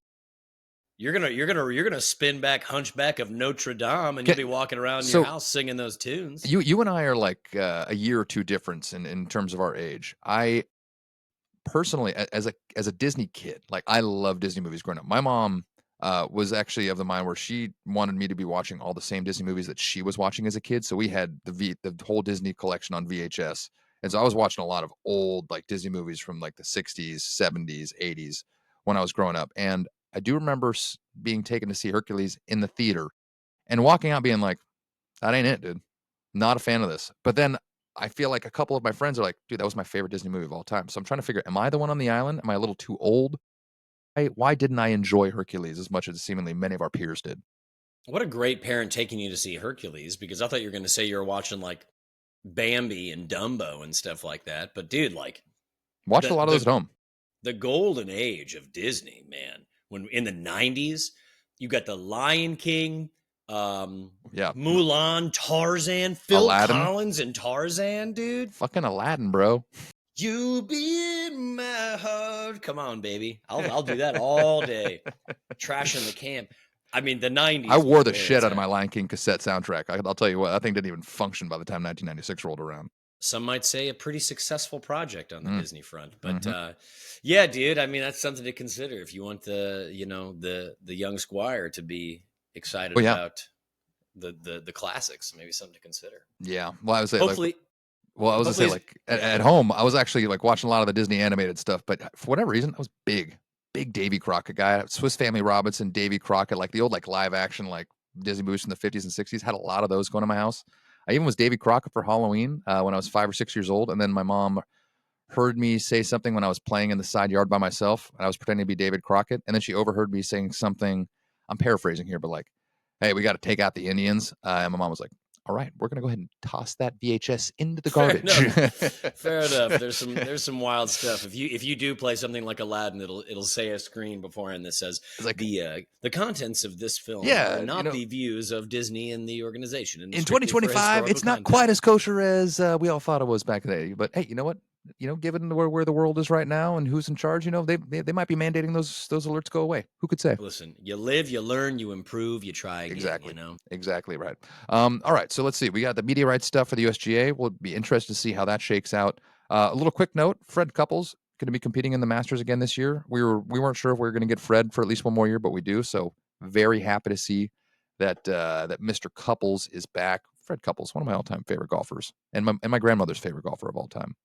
You're gonna spin back Hunchback of Notre Dame, and you'll be walking around in your house singing those tunes. You and I are like a year or two difference in terms of our age. I personally, as a Disney kid, like I love Disney movies growing up. My mom was actually of the mind where she wanted me to be watching all the same Disney movies that she was watching as a kid. So we had the whole Disney collection on VHS, and so I was watching a lot of old like Disney movies from like the 60s, 70s, 80s when I was growing up. And I do remember being taken to see Hercules in the theater and walking out being like, "That ain't it, dude. Not a fan of this. But then I feel like a couple of my friends are like, dude, that was my favorite Disney movie of all time. So I'm trying to figure, am I the one on the island? Am I a little too old? Why didn't I enjoy Hercules as much as seemingly many of our peers did? What a great parent taking you to see Hercules, because I thought you were going to say you were watching like Bambi and Dumbo and stuff like that. But dude, like Watched a the lot of those the at home. the golden age of Disney, man. When in the 90s, you got the Lion King, Yeah. Mulan, Tarzan, Phil Aladdin. Collins and Tarzan, dude. Fucking Aladdin, bro. You be in my heart. Come on, baby. I'll do that all day. Trashing the camp. I mean, the 90s. I wore the where shit it's out of my at. Lion King cassette soundtrack. I'll tell you what, that thing didn't even function by the time 1996 rolled around. Some might say a pretty successful project on the Disney front, but Mm-hmm. yeah, dude. I mean, that's something to consider if you want the young squire to be excited Well, yeah. about the classics. Maybe something to consider. Yeah. Well, I was say like, Hopefully, well, I was gonna say hopefully, like yeah. at home, I was actually like watching a lot of the Disney animated stuff, but for whatever reason, I was big Davy Crockett guy. Swiss Family Robinson, Davy Crockett, like the old like live action like Disney movies in the 50s and 60s had a lot of those going to my house. I even was Davy Crockett for Halloween when I was 5 or 6 years old, and then my mom heard me say something when I was playing in the side yard by myself, and I was pretending to be David Crockett, and then she overheard me saying something. I'm paraphrasing here, but like, "Hey, we got to take out the Indians," and my mom was like, "All right, we're gonna go ahead and toss that VHS into the Fair garbage." enough. Fair enough. There's some wild stuff. If you do play something like Aladdin, it'll say a screen beforehand that says It's like, the contents of this film are yeah, not the views of Disney and the organization, and in strictly for 2025, historical it's not content. quite as kosher as we all thought it was back then. But hey, you know what? Given where the world is right now and who's in charge, they might be mandating those alerts go away. Who could say? Listen, you live, you learn, you improve, you try again. Exactly. Exactly right. All right. So let's see. We got the media rights stuff for the USGA. We'll be interested to see how that shakes out. A little quick note: Fred Couples going to be competing in the Masters again this year. We weren't sure if we were going to get Fred for at least one more year, but we do. So very happy to see that Mr. Couples is back. Fred Couples, one of my all-time favorite golfers, and my grandmother's favorite golfer of all time.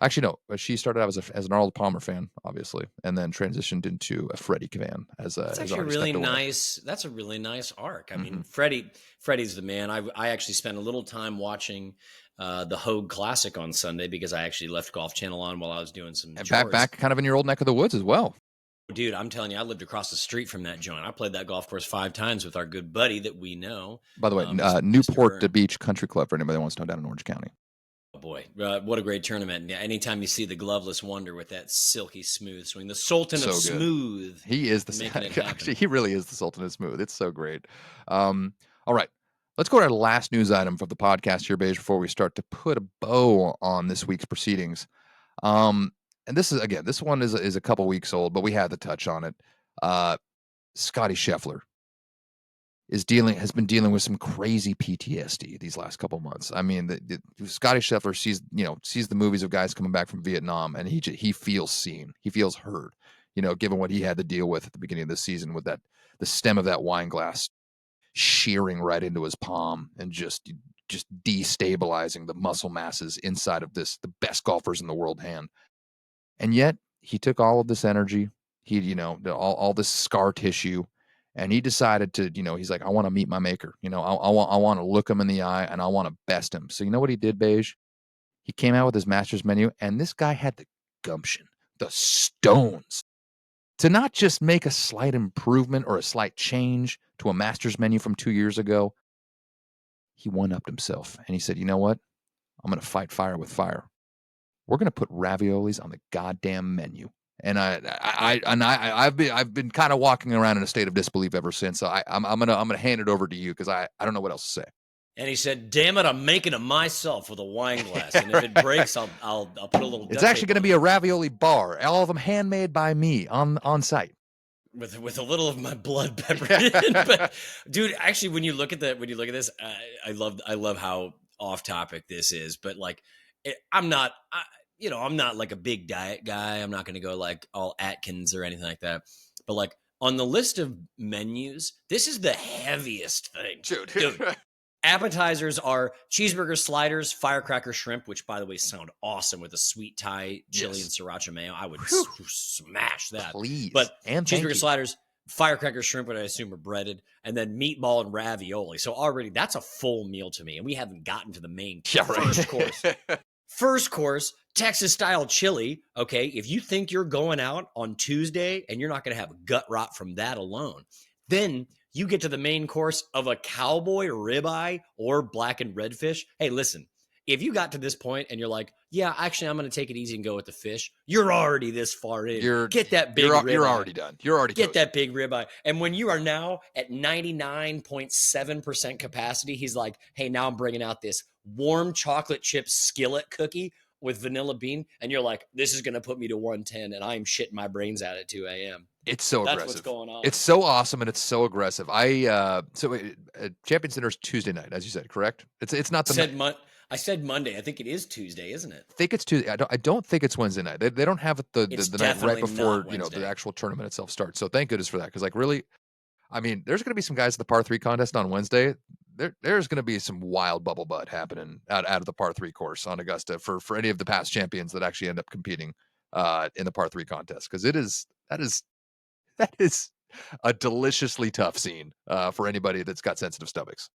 Actually, no. She started out as an Arnold Palmer fan, obviously, and then transitioned into a Freddie fan That's as actually a already really stepped away. nice. That's a really nice arc. I Mm-hmm. mean, Freddie's the man. I actually spent a little time watching the Hogue Classic on Sunday because I actually left Golf Channel on while I was doing some And chores. back kind of in your old neck of the woods as well. Dude, I'm telling you, I lived across the street from that joint. I played that golf course 5 times with our good buddy that we know. By the way, Mr. Newport Beach Country Club for anybody that wants to know down in Orange County. Oh boy, what a great tournament! Anytime you see the gloveless wonder with that silky smooth swing, the Sultan of Smooth. He is actually he really is the Sultan of Smooth. It's so great. All right, let's go to our last news item for the podcast here, Beige, before we start to put a bow on this week's proceedings. And this one is a couple weeks old, but we had to touch on it. Scotty Scheffler has been dealing with some crazy PTSD these last couple months. I mean, Scotty Scheffler sees the movies of guys coming back from Vietnam, and he feels seen, he feels heard. Given what he had to deal with at the beginning of the season, with the stem of that wine glass shearing right into his palm and just destabilizing the muscle masses inside of the best golfers in the world hand. And yet he took all of this energy, all this scar tissue, and he decided to, he's like, I want to meet my maker. I want to look him in the eye and I want to best him. So you know what he did, Beige? He came out with his master's menu, and this guy had the gumption, the stones, to not just make a slight improvement or a slight change to a master's menu from 2 years ago. He one-upped himself, and he said, you know what? I'm going to fight fire with fire. We're going to put raviolis on the goddamn menu. And I've been kind of walking around in a state of disbelief ever since. So I'm gonna hand it over to you because I don't know what else to say. And he said, "Damn it, I'm making it myself with a wine glass, and if it breaks, I'll put a little." It's actually going to be a ravioli bar, all of them handmade by me on site, with a little of my blood peppered in. But dude, actually, when you look at this, I love how off topic this is. But like, I'm not like a big diet guy. I'm not going to go like all Atkins or anything like that. But like on the list of menus, this is the heaviest thing, dude. Appetizers are cheeseburger sliders, firecracker shrimp, which by the way sound awesome with a sweet Thai chili and sriracha mayo. I would smash that. Please. But and cheeseburger sliders, firecracker shrimp, what I assume are breaded, and then meatball and ravioli. So already that's a full meal to me, and we haven't gotten to the main first course. First course, Texas style chili. Okay, if you think you're going out on Tuesday and you're not going to have gut rot from that alone, then you get to the main course of a cowboy ribeye or blackened redfish. Hey, listen, if you got to this point and you're like, yeah, actually, I'm going to take it easy and go with the fish, you're already this far in. Get that big ribeye. You're already done. You're already Get that big ribeye. And when you are now at 99.7% capacity, he's like, hey, now I'm bringing out this warm chocolate chip skillet cookie with vanilla bean. And you're like, this is going to put me to 110, and I'm shitting my brains out at 2 a.m. It's so aggressive. That's what's going on. It's so awesome, and it's so aggressive. Champions Dinner is Tuesday night, as you said, correct? It's not the I said Monday. I think it is Tuesday, isn't it? I think it's Tuesday. I don't think it's Wednesday night. They don't have it the night right before the actual tournament itself starts. So thank goodness for that, because like really, I mean, there's going to be some guys at the par 3 contest on Wednesday. There's going to be some wild bubble butt happening out of the par 3 course on Augusta for any of the past champions that actually end up competing in the par 3 contest, because that is a deliciously tough scene for anybody that's got sensitive stomachs.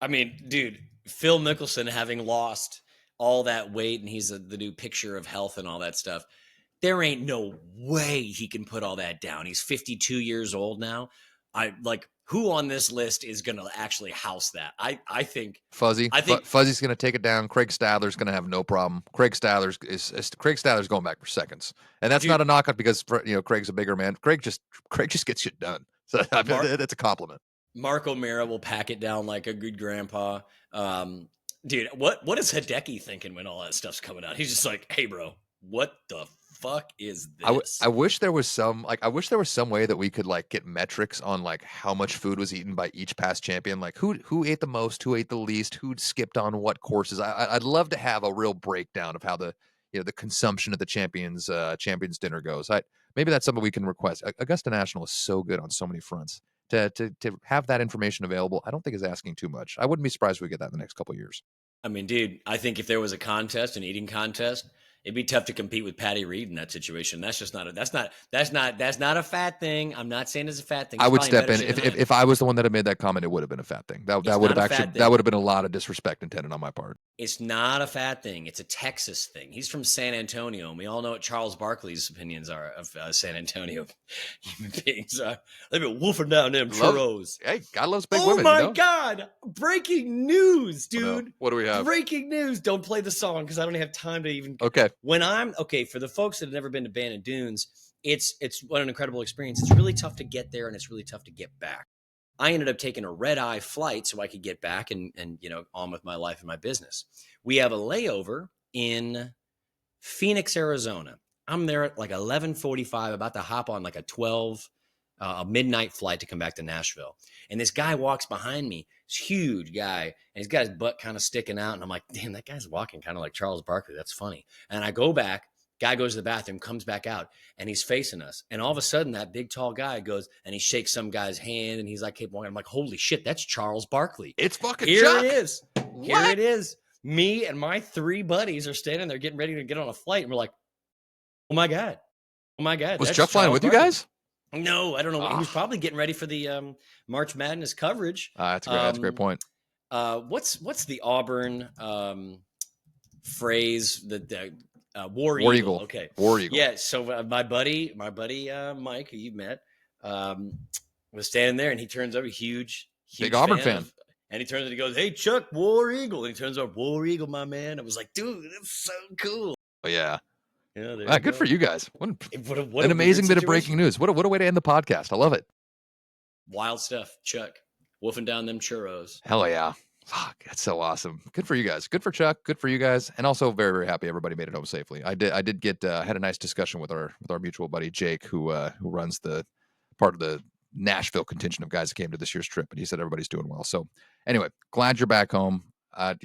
I mean, dude, Phil Mickelson having lost all that weight, and he's the new picture of health and all that stuff. There ain't no way he can put all that down. He's 52 years old now. Who on this list is going to actually house that? I think Fuzzy's going to take it down. Craig Stadler's going to have no problem. Craig Stadler's going back for seconds, and that's not a knock on, because Craig's a bigger man. Craig just gets shit done. So that's a compliment. Mark O'Mara will pack it down like a good grandpa. Dude, what is Hideki thinking when all that stuff's coming out? He's just like, hey, bro, what the fuck is this? I wish there was some way that we could like get metrics on like how much food was eaten by each past champion, like who ate the most, who ate the least, who skipped on what courses. I'd love to have a real breakdown of how the consumption of the champions dinner goes. Maybe that's something we can request. Augusta National is so good on so many fronts. To have that information available, I don't think is asking too much. I wouldn't be surprised if we get that in the next couple of years. I mean, dude, I think if there was a contest, an eating contest, it'd be tough to compete with Patty Reed in that situation. That's just not a fat thing. I'm not saying it's a fat thing. I would step in if I was the one that had made that comment. It would have been a fat thing. That would have been a lot of disrespect intended on my part. It's not a fat thing. It's a Texas thing. He's from San Antonio, and we all know what Charles Barkley's opinions are of San Antonio human beings. They've been wolfing down them churros. Hey, God loves big women. Oh my God! Breaking news, dude. What do we have? Breaking news. Don't play the song because I don't have time to even. Okay. For the folks that have never been to Bandon Dunes, it's what an incredible experience. It's really tough to get there, and it's really tough to get back. I ended up taking a red-eye flight so I could get back and on with my life and my business. We have a layover in Phoenix, Arizona. I'm there at like 11:45, about to hop on like a midnight flight to come back to Nashville. And this guy walks behind me, this huge guy, and he's got his butt kind of sticking out. And I'm like, damn, that guy's walking kind of like Charles Barkley. That's funny. And I go back. Guy goes to the bathroom, comes back out, and he's facing us. And all of a sudden, that big, tall guy goes, and he shakes some guy's hand, and he's like, keep walking. I'm like, holy shit, that's Charles Barkley. It's fucking Here Chuck. it is. What? Here it is. Me and my 3 buddies are standing there getting ready to get on a flight, and we're like, oh, my God. Oh, my God. Was Chuck flying with you guys? No, I don't know. He was probably getting ready for the March Madness coverage. That's a great point. What's the Auburn phrase that War Eagle. Okay. War Eagle. Yeah. So my buddy Mike, who you met, was standing there, and he turns over, huge big Auburn fan. And he turns and he goes, "Hey, Chuck, War Eagle." And he turns over, "War Eagle, my man." I was like, dude, that's so cool. Oh yeah. Yeah. Good for you guys. What an amazing bit of breaking news. What a way to end the podcast. I love it. Wild stuff, Chuck. Wolfing down them churros. Hell yeah. Fuck, that's so awesome. Good for you guys. Good for Chuck. Good for you guys. And also very, very happy everybody made it home safely. I did get had a nice discussion with our mutual buddy Jake, who runs the part of the Nashville contingent of guys that came to this year's trip, and he said everybody's doing well. So anyway, glad you're back home. A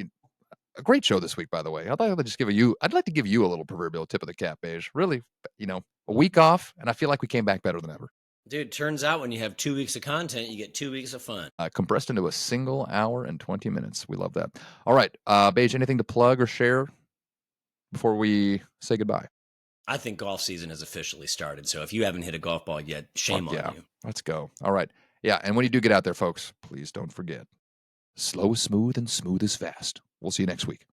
great show this week, by the way. I'd like to give you a little proverbial tip of the cap, Beige. Really, a week off, and I feel like we came back better than ever. Dude, turns out when you have 2 weeks of content, you get 2 weeks of fun. Compressed into a single hour and 20 minutes. We love that. All right, Beige, anything to plug or share before we say goodbye? I think golf season has officially started. So if you haven't hit a golf ball yet, shame Fuck on yeah. you. Let's go. All right. Yeah. And when you do get out there, folks, please don't forget, slow is smooth and smooth is fast. We'll see you next week.